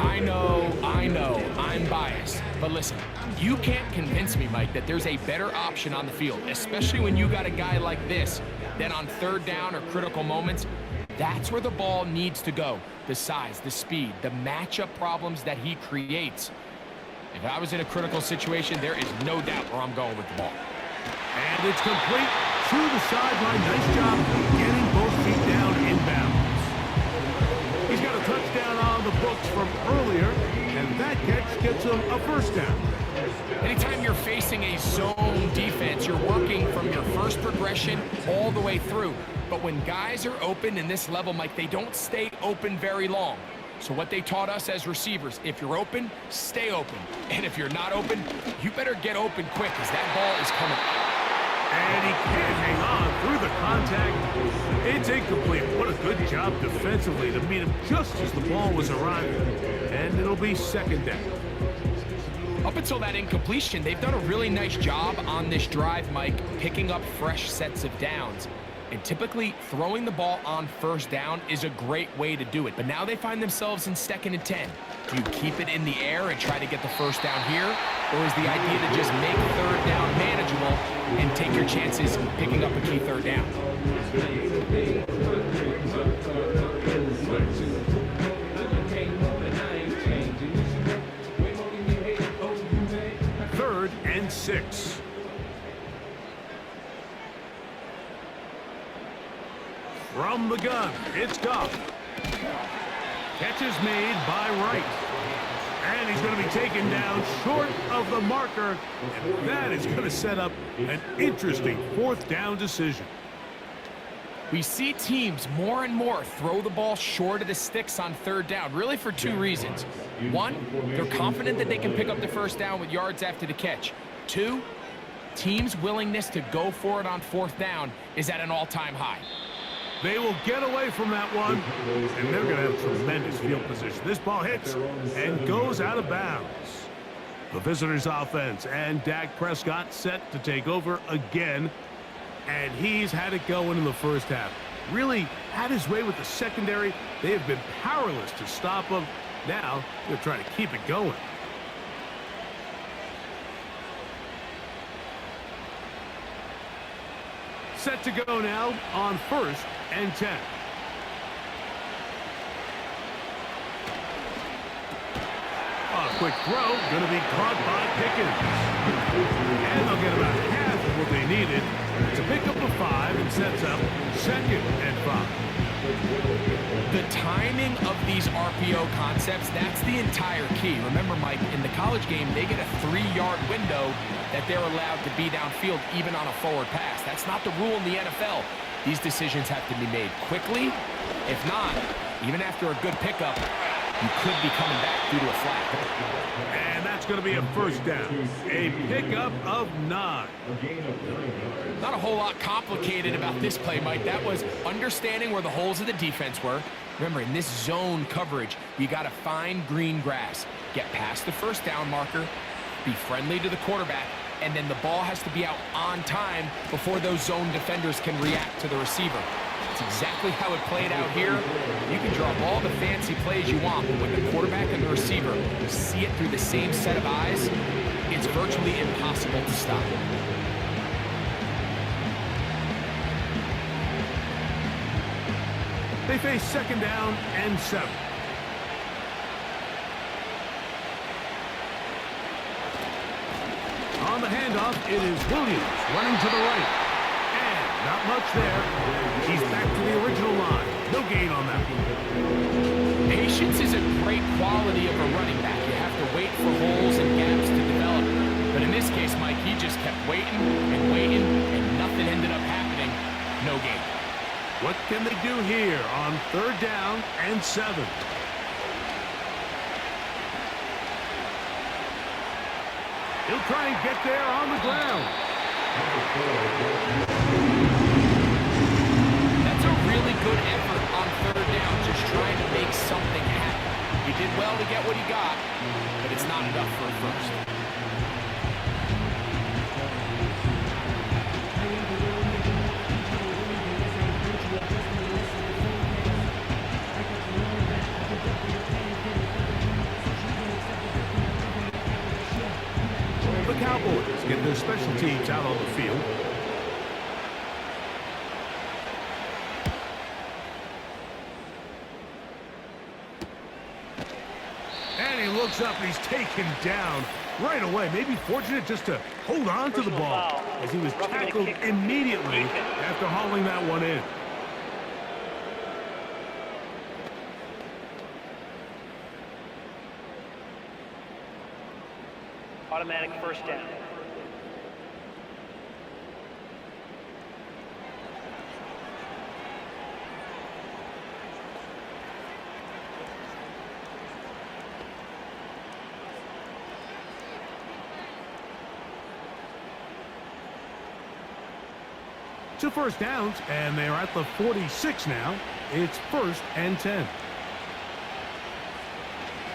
I know, I'm biased. But listen, you can't convince me, Mike, that there's a better option on the field, especially when you got a guy like this. Then on 3rd down or critical moments, that's where the ball needs to go. The size, the speed, the matchup problems that he creates. If I was in a critical situation, there is no doubt where I'm going with the ball. And it's complete to the sideline. Nice job getting both feet down inbounds. He's got a touchdown on the books from earlier. and that catch gets him a first down. Anytime you're facing a zone defense, you're working from your first progression all the way through. But when guys are open in this level, Mike, they don't stay open very long. So what they taught us as receivers, if you're open, stay open. And if you're not open, you better get open quick because that ball is coming out. And he can't hang on through the contact. It's incomplete. What a good job defensively to meet him just as the ball was arriving. And it'll be second down. Up until that incompletion, they've done a really nice job on this drive, Mike, picking up fresh sets of downs. And typically, throwing the ball on first down is a great way to do it. But now they find themselves in 2nd and 10. Do you keep it in the air and try to get the first down here? Or is the idea to just make 3rd down manageable and take your chances picking up a key 3rd down? 3rd and 6. From the gun, it's Goff. Catch is made by Wright. And he's going to be taken down short of the marker. And that is going to set up an interesting 4th down decision. We see teams more and more throw the ball short of the sticks on 3rd down, really for 2 reasons. 1, they're confident that they can pick up the first down with yards after the catch. 2, teams' willingness to go for it on 4th down is at an all-time high. They will get away from that one, and they're going to have tremendous field position. This ball hits and goes out of bounds. The visitors' offense and Dak Prescott set to take over again, and he's had it going in the first half. Really had his way with the secondary. They have been powerless to stop him. Now they're trying to keep it going. Set to go now on 1st and 10. A quick throw, going to be caught by Pickens. And they'll get about half of what they needed to pick up a 5 and sets up 2nd and 5. The timing of these RPO concepts, that's the entire key. Remember, Mike, in the college game, they get a 3-yard window that they're allowed to be downfield even on a forward pass. That's not the rule in the NFL. These decisions have to be made quickly. If not, even after a good pickup, you could be coming back due to a flag. And that's going to be a first down. A pickup of 9. Not a whole lot complicated about this play, Mike. That was understanding where the holes of the defense were. Remember, in this zone coverage, you got to find green grass. Get past the first down marker, be friendly to the quarterback, and then the ball has to be out on time before those zone defenders can react to the receiver. It's exactly how it played out here. You can draw up all the fancy plays you want, but when the quarterback and the receiver see it through the same set of eyes, it's virtually impossible to stop. They face 2nd down and 7. On the handoff, it is Williams running to the right. And not much there. He's back to the original line. No gain on that one. Patience is a great quality of a running back. You have to wait for holes and gaps to develop. But in this case, Mike, he just kept waiting and waiting, and nothing ended up happening. No gain. What can they do here on 3rd down and 7? He'll try and get there on the ground. That's a really good effort on 3rd down, just trying to make something happen. He did well to get what he got, but it's not enough for a first. The Cowboys get their special teams out on the field. And he looks up and he's taken down right away. Maybe fortunate just to hold on to the ball as he was tackled immediately after hauling that one in. Automatic first down. Two first downs, and they're at the 46 now. It's 1st and 10.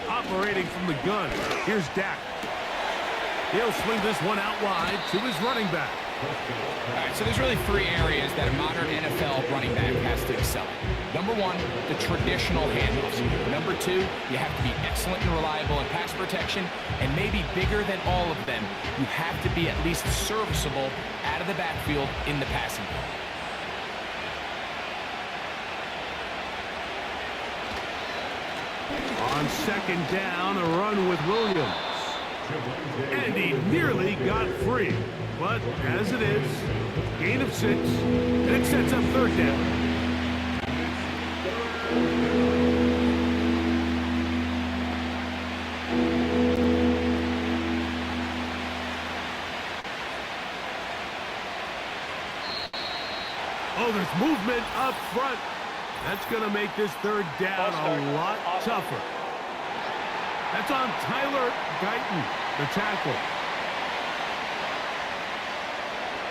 Operating from the gun, here's Dak. He'll swing this one out wide to his running back. All right, so there's really 3 areas that a modern NFL running back has to excel in. Number 1, the traditional handoffs. Number 2, you have to be excellent and reliable in pass protection, and maybe bigger than all of them, you have to be at least serviceable out of the backfield in the passing game. On 2nd down, a run with Williams. And he nearly got free. But as it is, gain of 6, and it sets up 3rd down. Oh, there's movement up front. That's going to make this 3rd down a lot tougher. That's on Tyler Guyton, the tackle.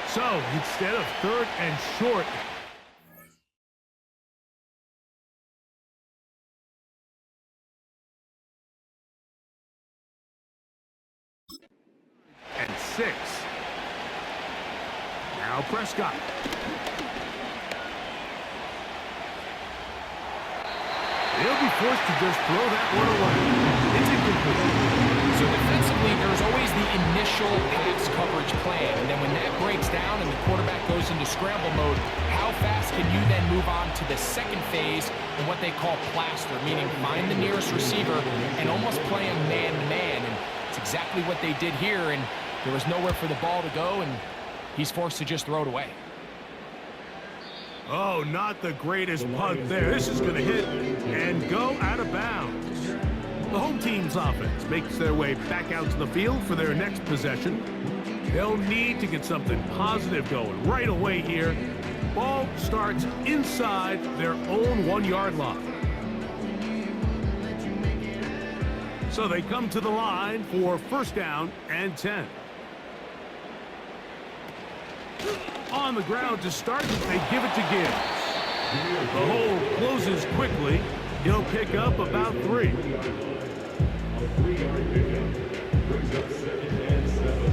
So, instead of 3rd and short, and 6. Now Prescott. He'll be forced to just throw that one away. It's incomplete. So defensively, there's always the initial pass coverage plan, and then when that breaks down and the quarterback goes into scramble mode, how fast can you then move on to the second phase and what they call plaster, meaning find the nearest receiver and almost play him man-to-man, and it's exactly what they did here, and there was nowhere for the ball to go, and he's forced to just throw it away. Oh, not the greatest punt there. This is going to hit and go out of bounds. The home team's offense makes their way back out to the field for their next possession. They'll need to get something positive going right away here. Ball starts inside their own 1-yard line. So they come to the line for 1st down and 10. On the ground to start, they give it to Gibbs. The hole closes quickly. He'll pick up about 3. A 3-yard pickup brings up 2nd and 7.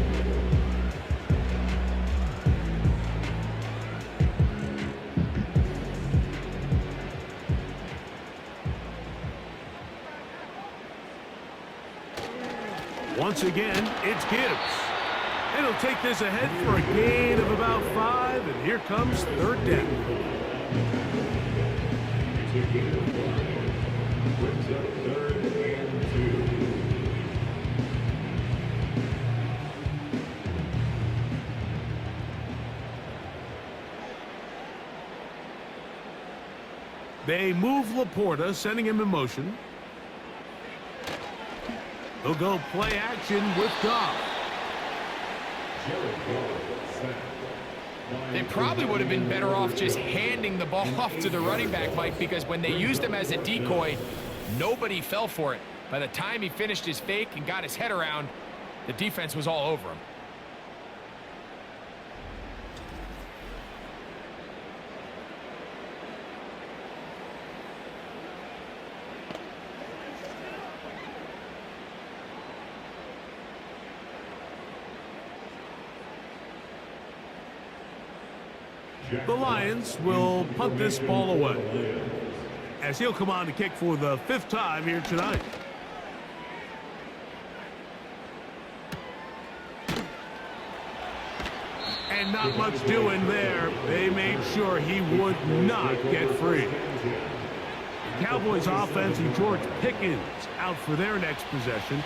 Once again, it's Gibbs. And he'll take this ahead for a gain of about 5, and here comes 3rd down. Brings up 3rd and 2. They move Laporta, sending him in motion. They'll go play action with Goff. They probably would have been better off just handing the ball off to the running back, Mike, because when they used him as a decoy, nobody fell for it. By the time he finished his fake and got his head around, the defense was all over him. The Lions will punt this ball away, as he'll come on to kick for the 5th time here tonight. And not much doing there. They made sure he would not get free. The Cowboys offense and George Pickens out for their next possession.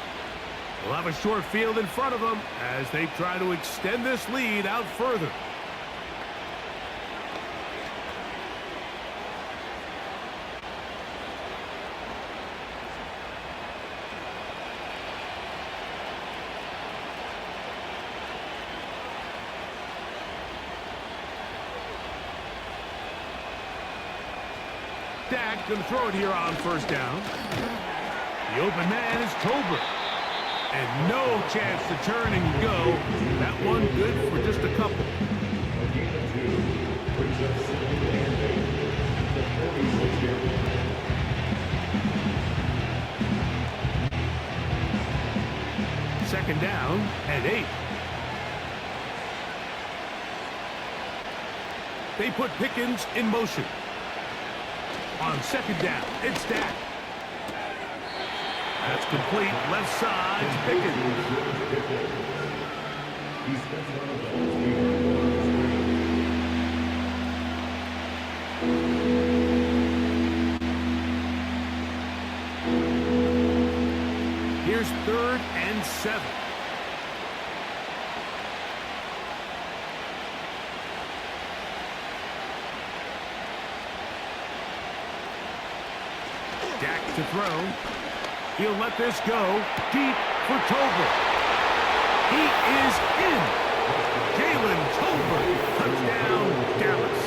They'll have a short field in front of them as they try to extend this lead out further. Dak going to throw it here on first down. The open man is Tolbert. And no chance to turn and go. That one good for just a couple. Second down and 8. They put Pickens in motion. On second down, it's Dak. That's complete. Left side, Pickens. Here's 3rd and 7. Dak to throw. He'll let this go deep for Tolbert. He is in. Jalen Tolbert, touchdown, Dallas.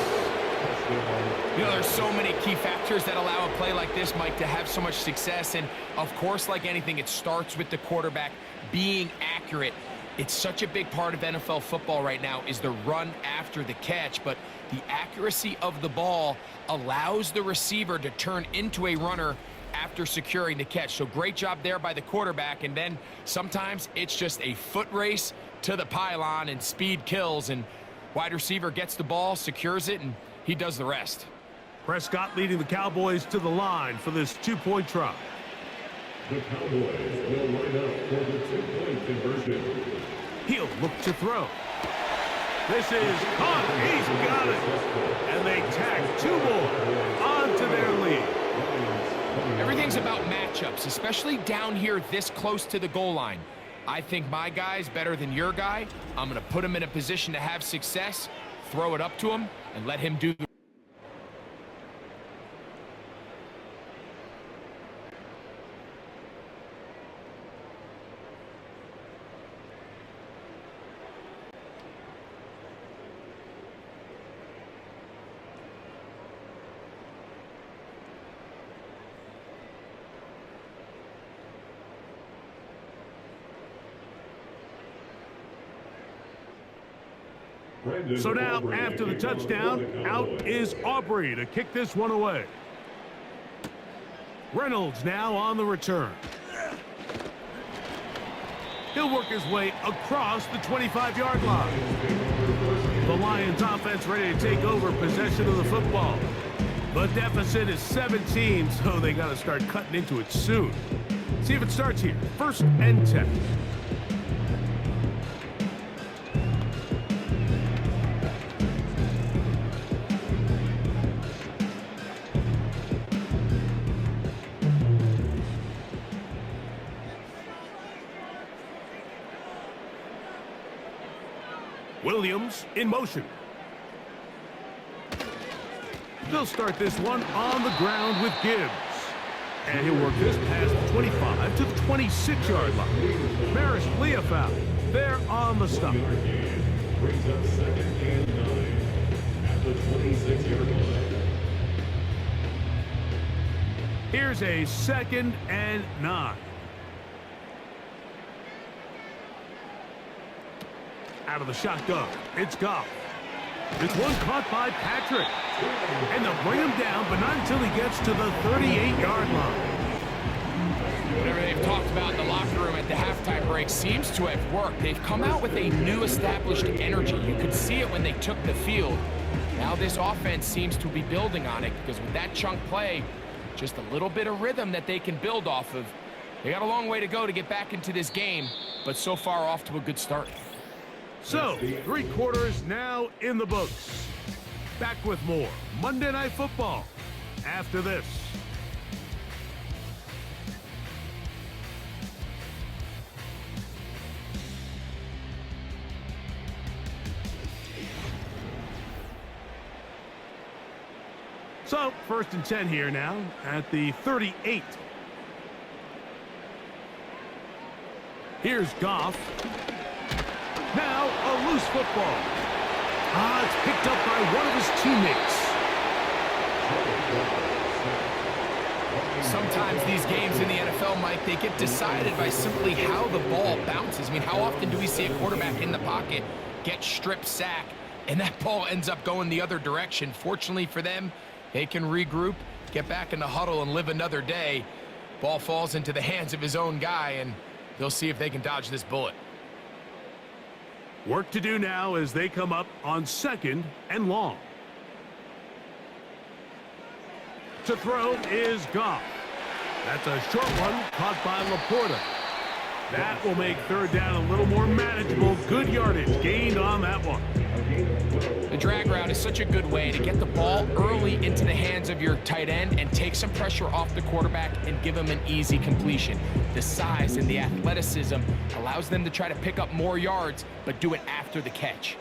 You know, there's so many key factors that allow a play like this, Mike, to have so much success. And, of course, like anything, it starts with the quarterback being accurate. It's such a big part of NFL football right now is the run after the catch. But the accuracy of the ball allows the receiver to turn into a runner after securing the catch. So great job there by the quarterback. And then sometimes it's just a foot race to the pylon and speed kills. And wide receiver gets the ball, secures it, and he does the rest. Prescott leading the Cowboys to the line for this 2-point try. The Cowboys will line up for the 2-point conversion. He'll look to throw. This is caught. He's got it. And they tag 2 more onto their lead. Everything's about matchups, especially down here this close to the goal line. I think my guy's better than your guy. I'm going to put him in a position to have success, throw it up to him, and let him do the So now, after the touchdown, out is Aubrey to kick this one away. Reynolds now on the return. He'll work his way across the 25-yard line. The Lions offense ready to take over possession of the football. The deficit is 17, so they got to start cutting into it soon. See if it starts here. 1st and 10. Williams in motion. They'll start this one on the ground with Gibbs. And he'll work this past the 25 to the 26-yard line. Maris Leofow there on the stop. Brings up 2nd and 9 at the 26-yard line. Here's a 2nd and 9. Out of the shotgun, it's Goff. It's one caught by Patrick. And they'll bring him down, but not until he gets to the 38-yard line. Whatever they've talked about in the locker room at the halftime break seems to have worked. They've come out with a new established energy. You could see it when they took the field. Now this offense seems to be building on it because with that chunk play, just a little bit of rhythm that they can build off of. They got a long way to go to get back into this game, but so far off to a good start. So, 3 quarters now in the books. Back with more Monday Night Football after this. So, 1st and 10 here now at the 38. Here's Goff. Now a loose football. It's picked up by one of his teammates. Sometimes these games in the NFL, Mike, they get decided by simply how the ball bounces. I mean, how often do we see a quarterback in the pocket get strip sack, and that ball ends up going the other direction? Fortunately for them, they can regroup, get back in the huddle, and live another day. Ball falls into the hands of his own guy, and they'll see if they can dodge this bullet. Work to do now as they come up on 2nd and long. To throw is Goff. That's a short one caught by Laporta. That will make 3rd down a little more manageable. Good yardage gained on that one. The drag route is such a good way to get the ball early into the hands of your tight end and take some pressure off the quarterback and give him an easy completion. The size and the athleticism allows them to try to pick up more yards, but do it after the catch.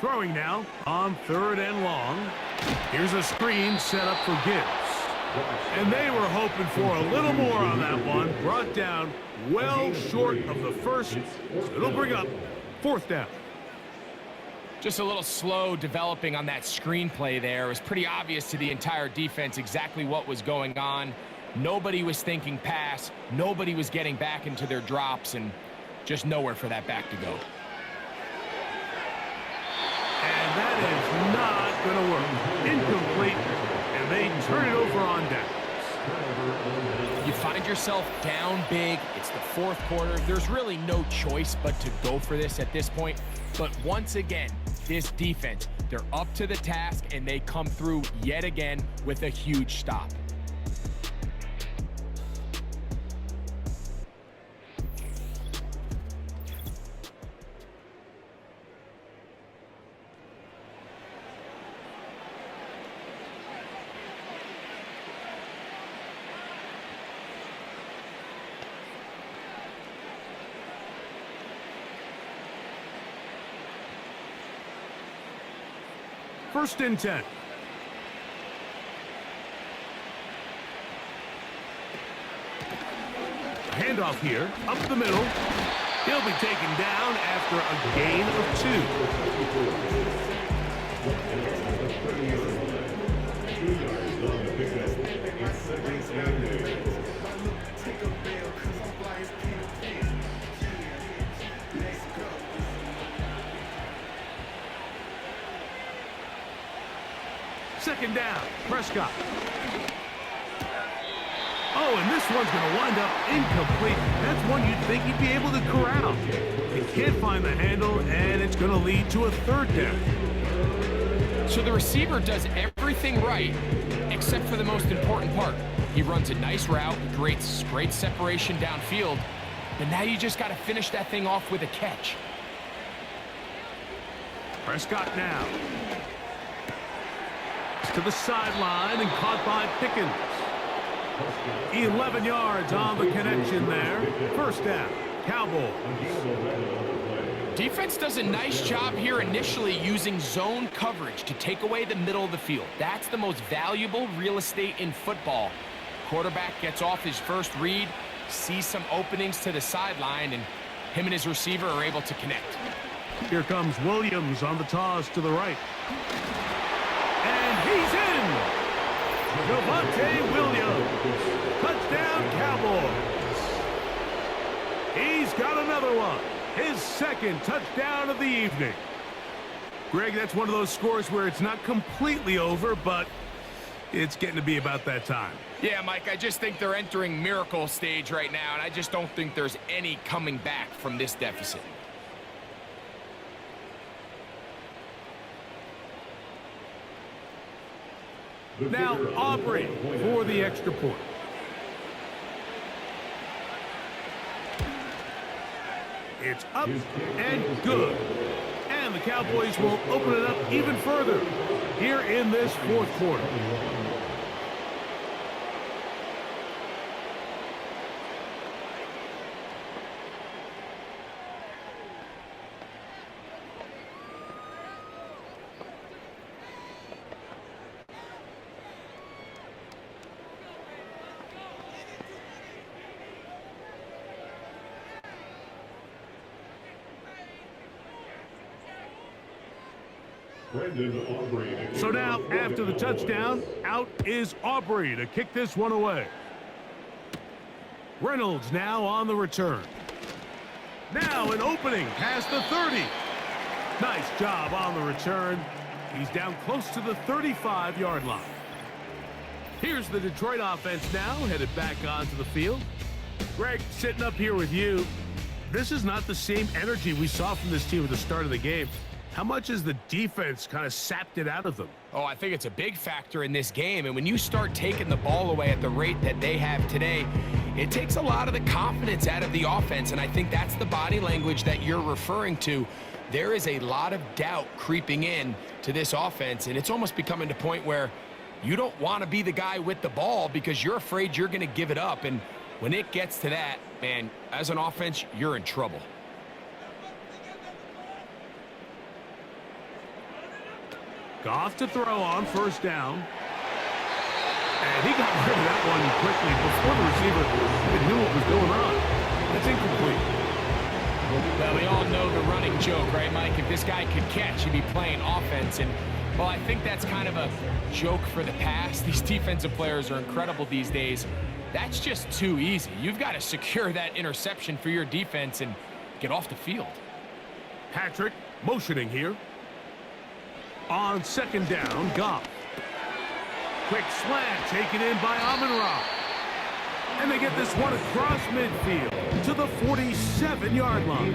Throwing now on 3rd and long. Here's a screen set up for Gibbs. And they were hoping for a little more on that one. Brought down well short of the first. So it'll bring up 4th down. Just a little slow developing on that screenplay there. It was pretty obvious to the entire defense exactly what was going on. Nobody was thinking pass. Nobody was getting back into their drops, and just nowhere for that back to go. And that is not going to work. Incomplete. And they turn it over on downs. You find yourself down big. It's the 4th quarter. There's really no choice but to go for this at this point. But once again, this defense, they're up to the task, and they come through yet again with a huge stop. First and 10. Handoff here, up the middle. He'll be taken down after a gain of 2. Second down, Prescott. Oh, and this one's going to wind up incomplete. That's one you'd think he'd be able to corral. He can't find the handle, and it's going to lead to a 3rd down. So the receiver does everything right, except for the most important part. He runs a nice route, creates great separation downfield, but now you just got to finish that thing off with a catch. Prescott now. To the sideline and caught by Pickens. 11 yards on the connection there. First down, Cowboys. Defense does a nice job here initially using zone coverage to take away the middle of the field. That's the most valuable real estate in football. Quarterback gets off his first read, sees some openings to the sideline, and him and his receiver are able to connect. Here comes Williams on the toss to the right. And he's in! Javonte Williams. Touchdown, Cowboys. He's got another one. His 2nd touchdown of the evening. Greg, that's one of those scores where it's not completely over, but it's getting to be about that time. Yeah, Mike, I just think they're entering miracle stage right now, and I just don't think there's any coming back from this deficit. Now Aubrey for the extra point. It's up and good. And the Cowboys will open it up even further here in this 4th quarter. Brandon Aubrey. So now, after the touchdown, out is Aubrey to kick this one away. Reynolds now on the return. Now an opening past the 30. Nice job on the return. He's down close to the 35-yard line. Here's the Detroit offense now, headed back onto the field. Greg, sitting up here with you, this is not the same energy we saw from this team at the start of the game. How much has the defense kind of sapped it out of them? Oh, I think it's a big factor in this game. And when you start taking the ball away at the rate that they have today, it takes a lot of the confidence out of the offense. And I think that's the body language that you're referring to. There is a lot of doubt creeping in to this offense, and it's almost becoming to the point where you don't want to be the guy with the ball because you're afraid you're going to give it up. And when it gets to that, man, as an offense, you're in trouble. Goff to throw on first down. And he got rid of that one quickly before the receiver even knew what was going on. That's incomplete. Well, we all know the running joke, right, Mike? If this guy could catch, he'd be playing offense. And, well, I think that's kind of a joke for the past. These defensive players are incredible these days. That's just too easy. You've got to secure that interception for your defense and get off the field. Patrick motioning here. On second down, Goff. Quick slant taken in by Amon-Ra. And they get this one across midfield to the 47-yard line.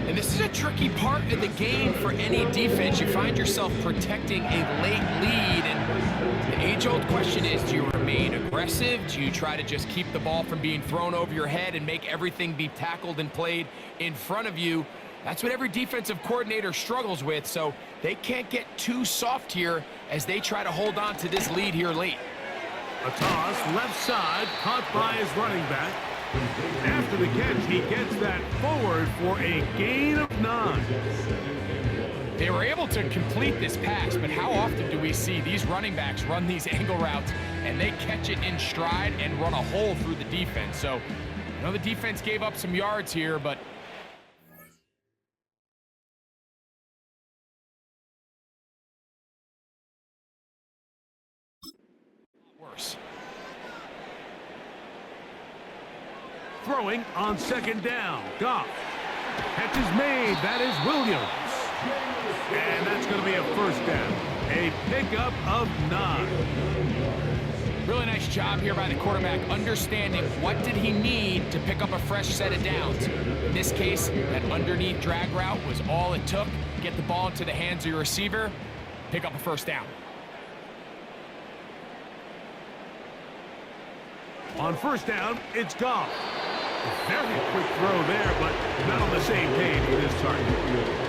And this is a tricky part of the game for any defense. You find yourself protecting a late lead. And the age-old question is, do you remain aggressive? Do you try to just keep the ball from being thrown over your head and make everything be tackled and played in front of you? That's what every defensive coordinator struggles with, so they can't get too soft here as they try to hold on to this lead here late. A toss, left side, caught by his running back. After the catch, he gets that forward for a gain of 9. They were able to complete this pass, but how often do we see these running backs run these angle routes and they catch it in stride and run a hole through the defense? So, I know the defense gave up some yards here, but worse. Throwing on second down, Goff. Catch is made, that is Williams. And that's going to be a first down. A pickup of 9. Really nice job here by the quarterback, understanding what did he need to pick up a fresh set of downs. In this case, that underneath drag route was all it took. Get the ball into the hands of your receiver, pick up a first down. On first down, it's Goff. A very quick throw there, but not on the same page with his target.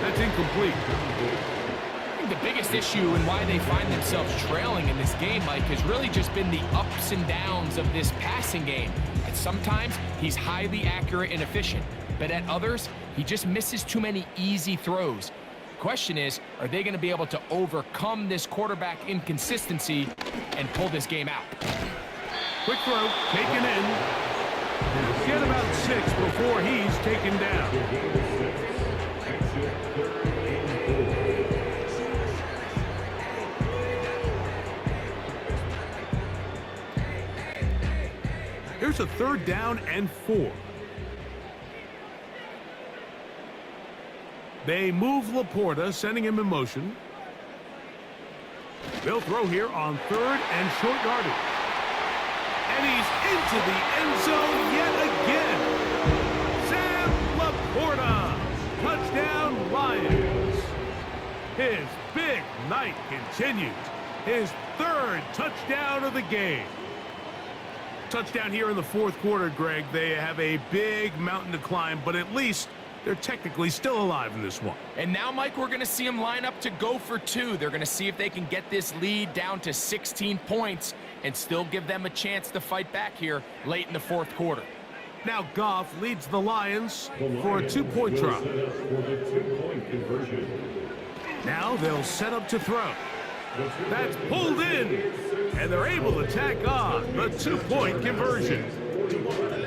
That's incomplete. I think the biggest issue and why they find themselves trailing in this game, Mike, has really just been the ups and downs of this passing game. At sometimes, he's highly accurate and efficient, but at others, he just misses too many easy throws. The question is, are they going to be able to overcome this quarterback inconsistency and pull this game out? Quick throw, taken in. Get about 6 before he's taken down. Here's a third down and 4. They move Laporta, sending him in motion. They'll throw here on third and short yardage. And he's into the end zone yet again. Sam Laporta, touchdown Lions. His big night continues. His 3rd touchdown of the game. Touchdown here in the 4th quarter, Greg. They have a big mountain to climb, but at least they're technically still alive in this one. And now, Mike, we're going to see them line up to go for 2. They're going to see if they can get this lead down to 16 points and still give them a chance to fight back here late in the 4th quarter. Now Goff leads the Lions for a 2-point try. Now they'll set up to throw. That's pulled in, and they're able to tack on the 2-point conversion.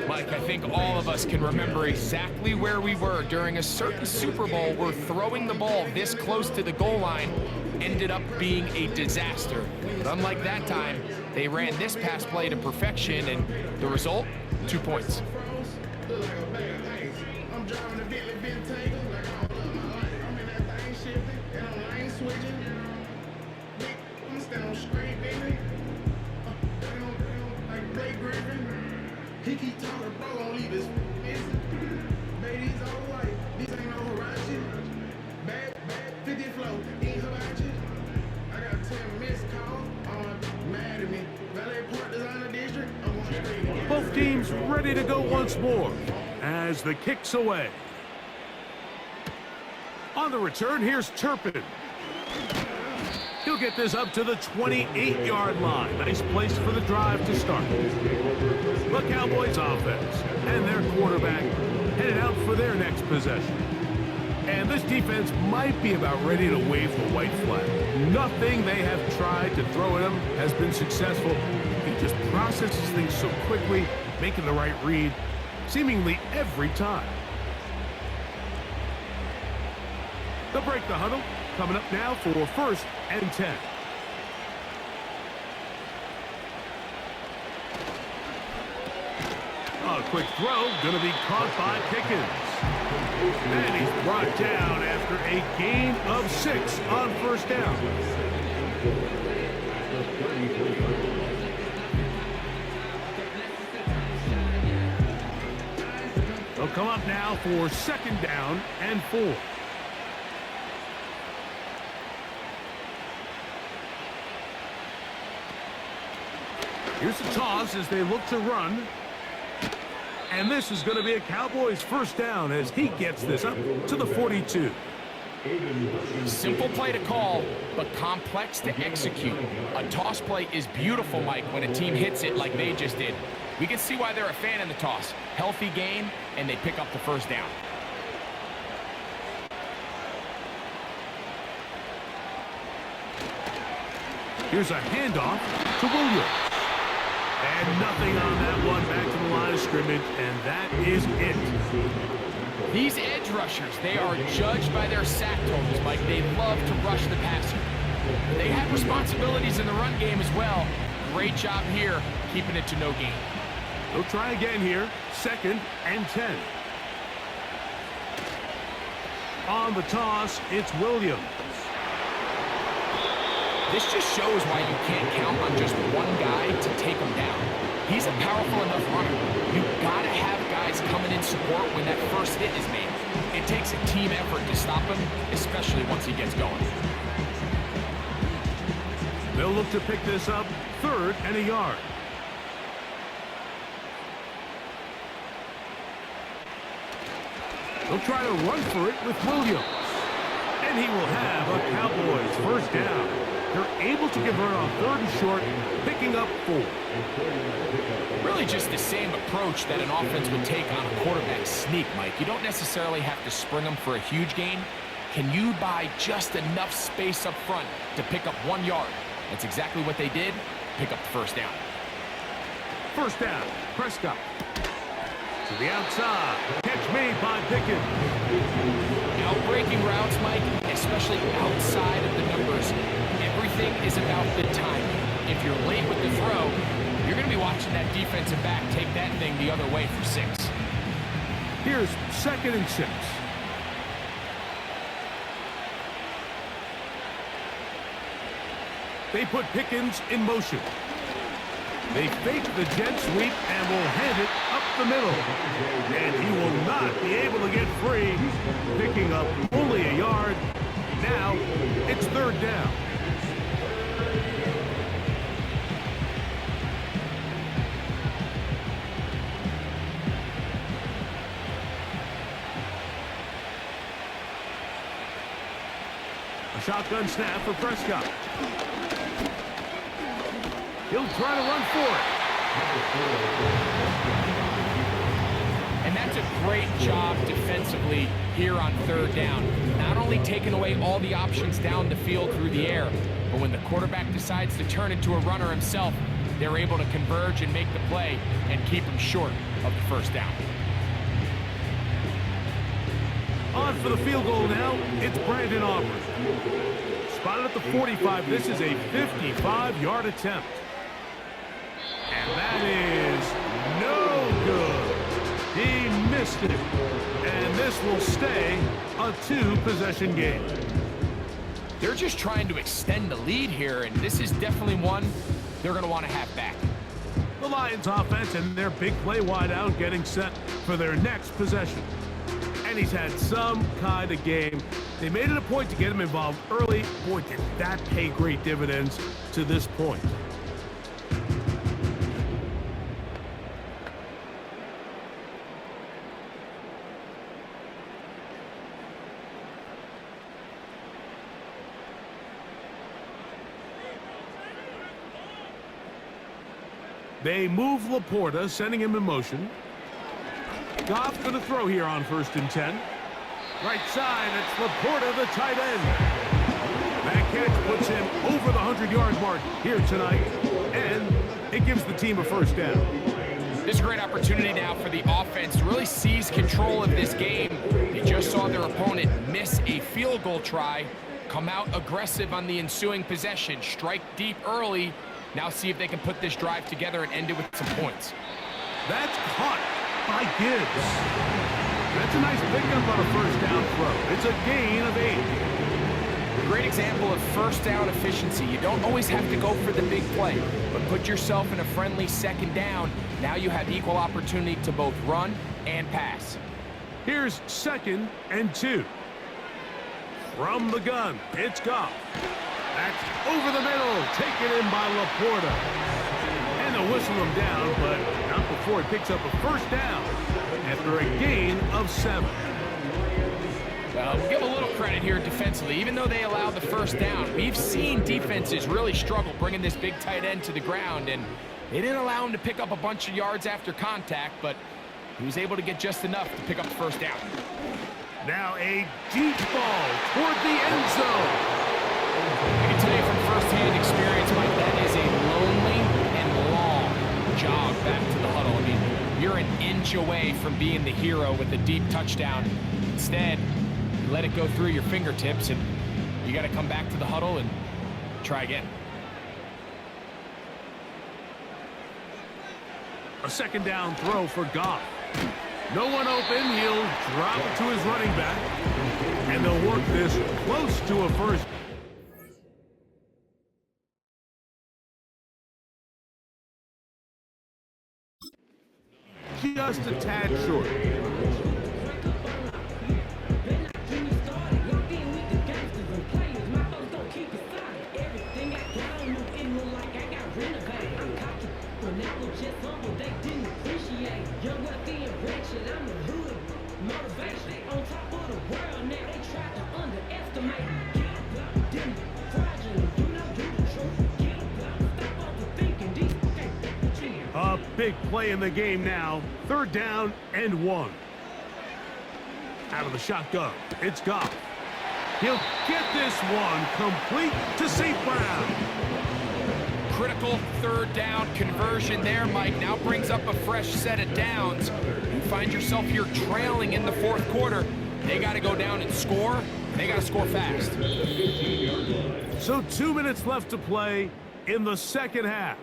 Mike, I think all of us can remember exactly where we were during a certain Super Bowl where throwing the ball this close to the goal line ended up being a disaster. But unlike that time, they ran this pass play to perfection, and the result, 2 points. He keep talking, bro, don't leave his babies all white. These ain't no horizon. Bad, 50 flow, ain't horizon. I got 10 missed calls on Madden me. Valet Park Designer District, I'm on straight. Both teams ready to go once more as the kick's away. On the return, here's Turpin. He'll get this up to the 28-yard line. Nice place for the drive to start. The Cowboys offense and their quarterback headed out for their next possession. And this defense might be about ready to wave the white flag. Nothing they have tried to throw at him has been successful. He just processes things so quickly, making the right read seemingly every time. They'll break the huddle. Coming up now for 1st and 10. A quick throw, going to be caught by Pickens. And he's brought down after a gain of 6 on 1st down. They'll come up now for 2nd down and 4. Here's the toss as they look to run. And this is going to be a Cowboys 1st down as he gets this up to the 42. Simple play to call, but complex to execute. A toss play is beautiful, Mike, when a team hits it like they just did. We can see why they're a fan of the toss. Healthy game, and they pick up the 1st down. Here's a handoff to Williams. And nothing on that one, back to the line of scrimmage, and that is it. These edge rushers, they are judged by their sack totals, Mike. They love to rush the passer. They have responsibilities in the run game as well. Great job here, keeping it to no gain. They'll try again here, 2nd and 10. On the toss, it's Williams. This just shows why you can't count on just one guy to take him down. He's a powerful enough runner. You've got to have guys coming in support when that first hit is made. It takes a team effort to stop him, especially once he gets going. They'll look to pick this up 3rd and a yard. They'll try to run for it with Williams. And he will have a Cowboys 1st down. They're able to convert on 3rd and short, picking up 4. Really just the same approach that an offense would take on a quarterback sneak, Mike. You don't necessarily have to spring them for a huge gain. Can you buy just enough space up front to pick up 1 yard? That's exactly what they did. Pick up the 1st down. 1st down, Prescott. To the outside. Catch made by Pickens. Outbreaking routes, Mike, especially outside of the numbers. Everything is about the timing. If you're late with the throw, you're going to be watching that defensive back take that thing the other way for 6. Here's 2nd and 6. They put Pickens in motion. They fake the jet sweep and will hand it up the middle. And he will not be able to get free, picking up only a yard. Now it's 3rd down. A shotgun snap for Prescott. He'll try to run for it. And that's a great job defensively here on 3rd down. Not only taking away all the options down the field through the air, but when the quarterback decides to turn into a runner himself, they're able to converge and make the play and keep them short of the first down. On for the field goal now, it's Brandon Aubrey. Spotted at the 45, this is a 55-yard attempt. And that is no good. He missed it. And this will stay a 2-possession game. They're just trying to extend the lead here, and this is definitely one they're going to want to have back. The Lions offense and their big play wideout getting set for their next possession. And he's had some kind of game. They made it a point to get him involved early. Boy, did that pay great dividends to this point. They move Laporta, sending him in motion. Goff going to throw here on 1st and 10. Right side, it's Laporta, the tight end. That catch puts him over the 100-yard mark here tonight, and it gives the team a first down. This is a great opportunity now for the offense to really seize control of this game. They just saw their opponent miss a field goal try, come out aggressive on the ensuing possession, strike deep early. Now see if they can put this drive together and end it with some points. That's caught by Gibbs. That's a nice pickup on a first down throw. It's a gain of 8. A great example of first down efficiency. You don't always have to go for the big play, but put yourself in a friendly second down. Now you have equal opportunity to both run and pass. Here's 2nd and 2. From the gun, it's Goff. That's over the middle, taken in by Laporta. And they'll whistle him down, but not before he picks up a first down after a gain of 7. Well, we'll give a little credit here defensively. Even though they allowed the first down, we've seen defenses really struggle bringing this big tight end to the ground, and they didn't allow him to pick up a bunch of yards after contact, but he was able to get just enough to pick up the first down. Now a deep ball toward the end zone. I can tell you from first-hand experience, Mike, that is a lonely and long jog back to the huddle. I mean, you're an inch away from being the hero with a deep touchdown. Instead, you let it go through your fingertips, and you got to come back to the huddle and try again. A second down throw for Goff. No one open. He'll drop it to his running back. And they'll work this close to a first. Just a tad short. A big play in the game now. 3rd down and 1. Out of the shotgun, it's Goff. He'll get this one complete to St. Brown. Critical 3rd down conversion there, Mike. Now brings up a fresh set of downs. You find yourself here trailing in the 4th quarter. They got to go down and score. They got to score fast. So 2 minutes left to play in the second half.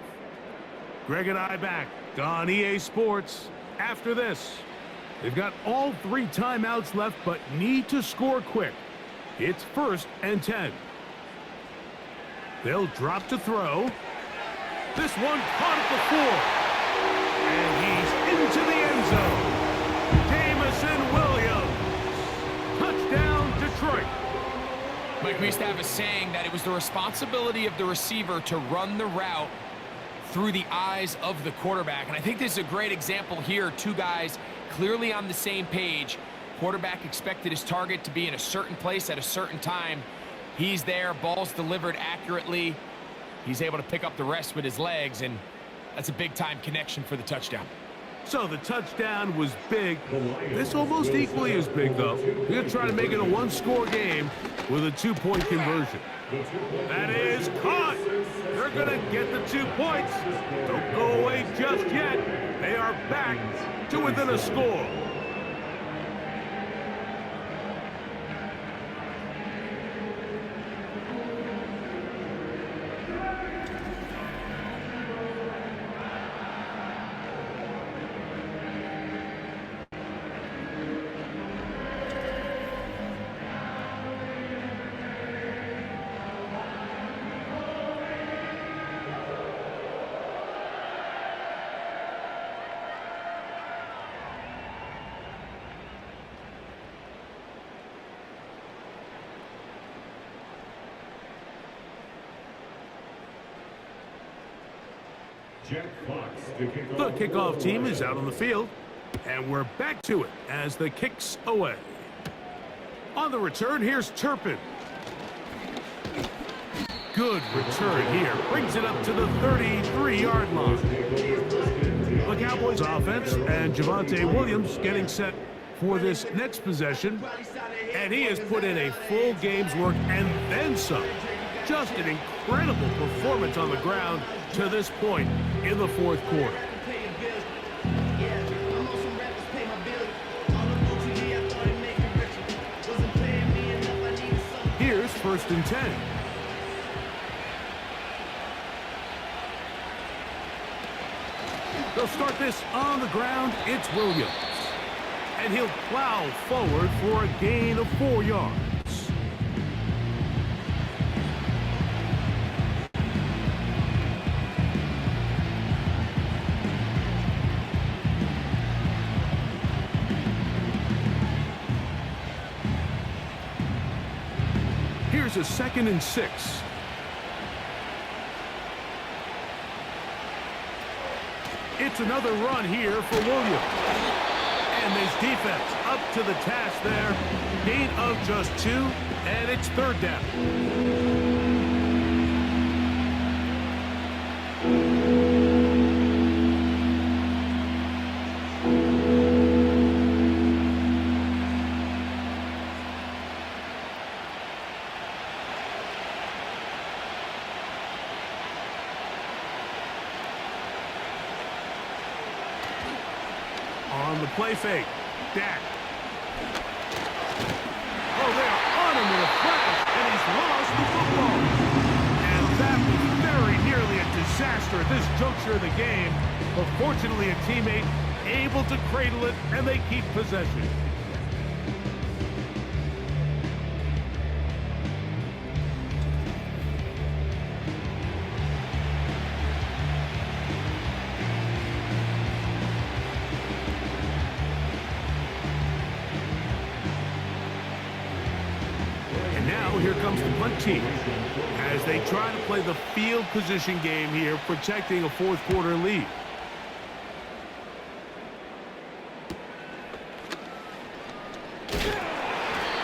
Greg and I back on EA Sports after this. They've got all 3 timeouts left, but need to score quick. It's 1st and 10. They'll drop to throw. This one caught at the 4. And he's into the end zone. Jamison Williams. Touchdown, Detroit. Mike, we used to have a saying that it was the responsibility of the receiver to run the route through the eyes of the quarterback. And I think this is a great example here. 2 guys clearly on the same page. Quarterback expected his target to be in a certain place at a certain time. He's there, ball's delivered accurately. He's able to pick up the rest with his legs, and that's a big-time connection for the touchdown. So the touchdown was big. This almost equally as big, though. He'll try to make it a one-score game with a two-point conversion. That is caught. They're going to get the 2 points. Don't go away just yet. They are back to within a score. The kickoff team is out on the field, and we're back to it as the kick's away. On the return, here's Turpin. Good return here. Brings it up to the 33-yard line. The Cowboys offense and Javonte Williams getting set for this next possession, and he has put in a full game's work and then some. Just an incredible performance on the ground to this point in the fourth quarter. Here's 1st and 10. They'll start this on the ground. It's Williams. And he'll plow forward for a gain of 4 yards. Here's a 2nd and 6. It's another run here for Williams. And this defense up to the task there. Gain of just 2, and it's 3rd down. On the play fake, Dak. Oh, they are on him with a flash, and he's lost the football. And that was very nearly a disaster at this juncture of the game. But fortunately, a teammate able to cradle it, and they keep possession. Here comes the punt team as they try to play the field position game here, protecting a fourth quarter lead.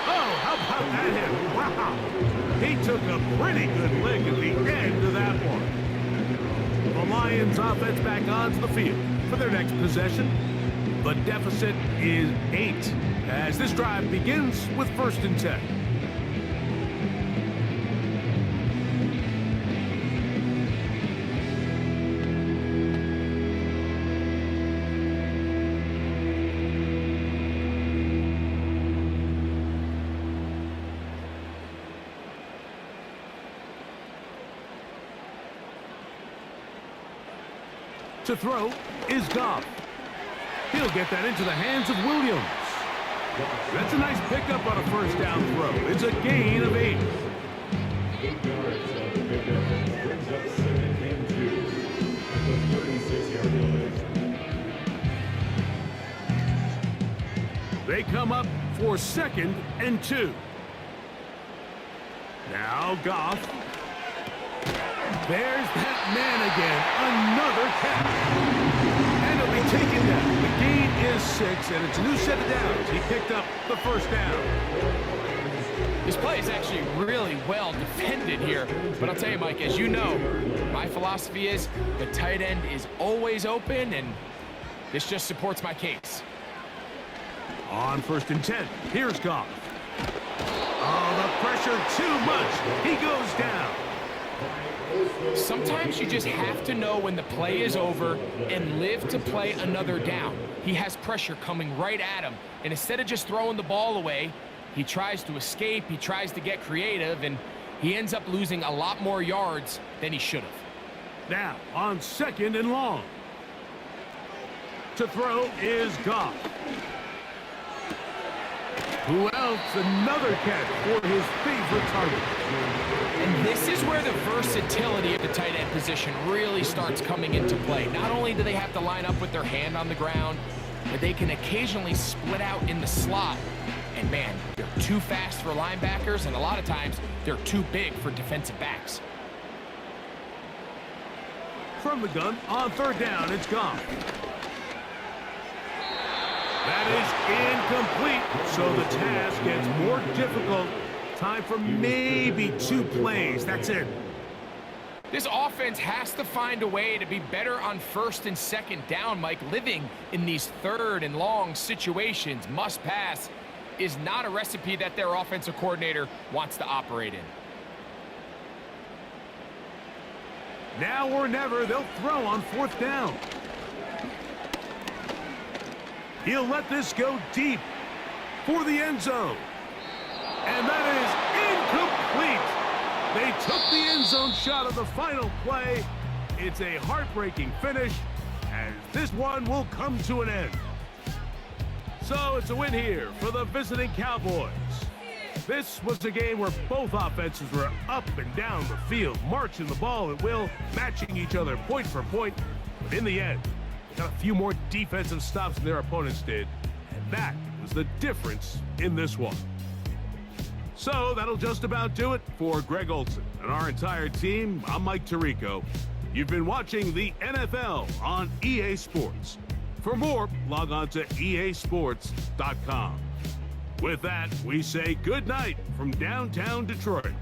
Oh, how about that hit? Wow. He took a pretty good lick at the end of that one. The Lions offense back onto the field for their next possession. The deficit is 8 as this drive begins with 1st and 10. To throw is Goff. He'll get that into the hands of Williams. That's a nice pickup on a 1st down throw. It's a gain of 8. They come up for 2nd and 2. Now Goff. There's that man again. Another catch. And it'll be taken down. The gain is 6, and it's a new set of downs. He picked up the 1st down. This play is actually really well defended here. But I'll tell you, Mike, as you know, my philosophy is the tight end is always open, and This just supports my case. On 1st and 10, here's Goff. Oh, the pressure too much. He goes down. Sometimes you just have to know when the play is over and live to play another down. He has pressure coming right at him, and instead of just throwing the ball away, he tries to escape, he tries to get creative, and he ends up losing a lot more yards than he should have. Now, on 2nd and long. To throw is Goff. Who else? Another catch for his favorite target. And this is where the versatility of the tight end position really starts coming into play. Not only do they have to line up with their hand on the ground, but they can occasionally split out in the slot. And man, they're too fast for linebackers, and a lot of times they're too big for defensive backs. From the gun, on 3rd down, it's Goff. That is incomplete, so the task gets more difficult. Time for maybe 2 plays. That's it. This offense has to find a way to be better on 1st and 2nd down, Mike. Living in these 3rd and long situations, must pass, is not a recipe that their offensive coordinator wants to operate in. Now or never, they'll throw on 4th down. He'll let this go deep for the end zone. And that is incomplete. They took the end zone shot of the final play. It's a heartbreaking finish, as this one will come to an end. So it's a win here for the visiting Cowboys. This was a game where both offenses were up and down the field, marching the ball at will, matching each other point for point. But in the end, got a few more defensive stops than their opponents did, and that was the difference in this one. So that'll just about do it for Greg Olson and our entire team. I'm Mike Tirico. You've been watching the NFL on EA Sports. For more, log on to easports.com. With that, we say good night from downtown Detroit.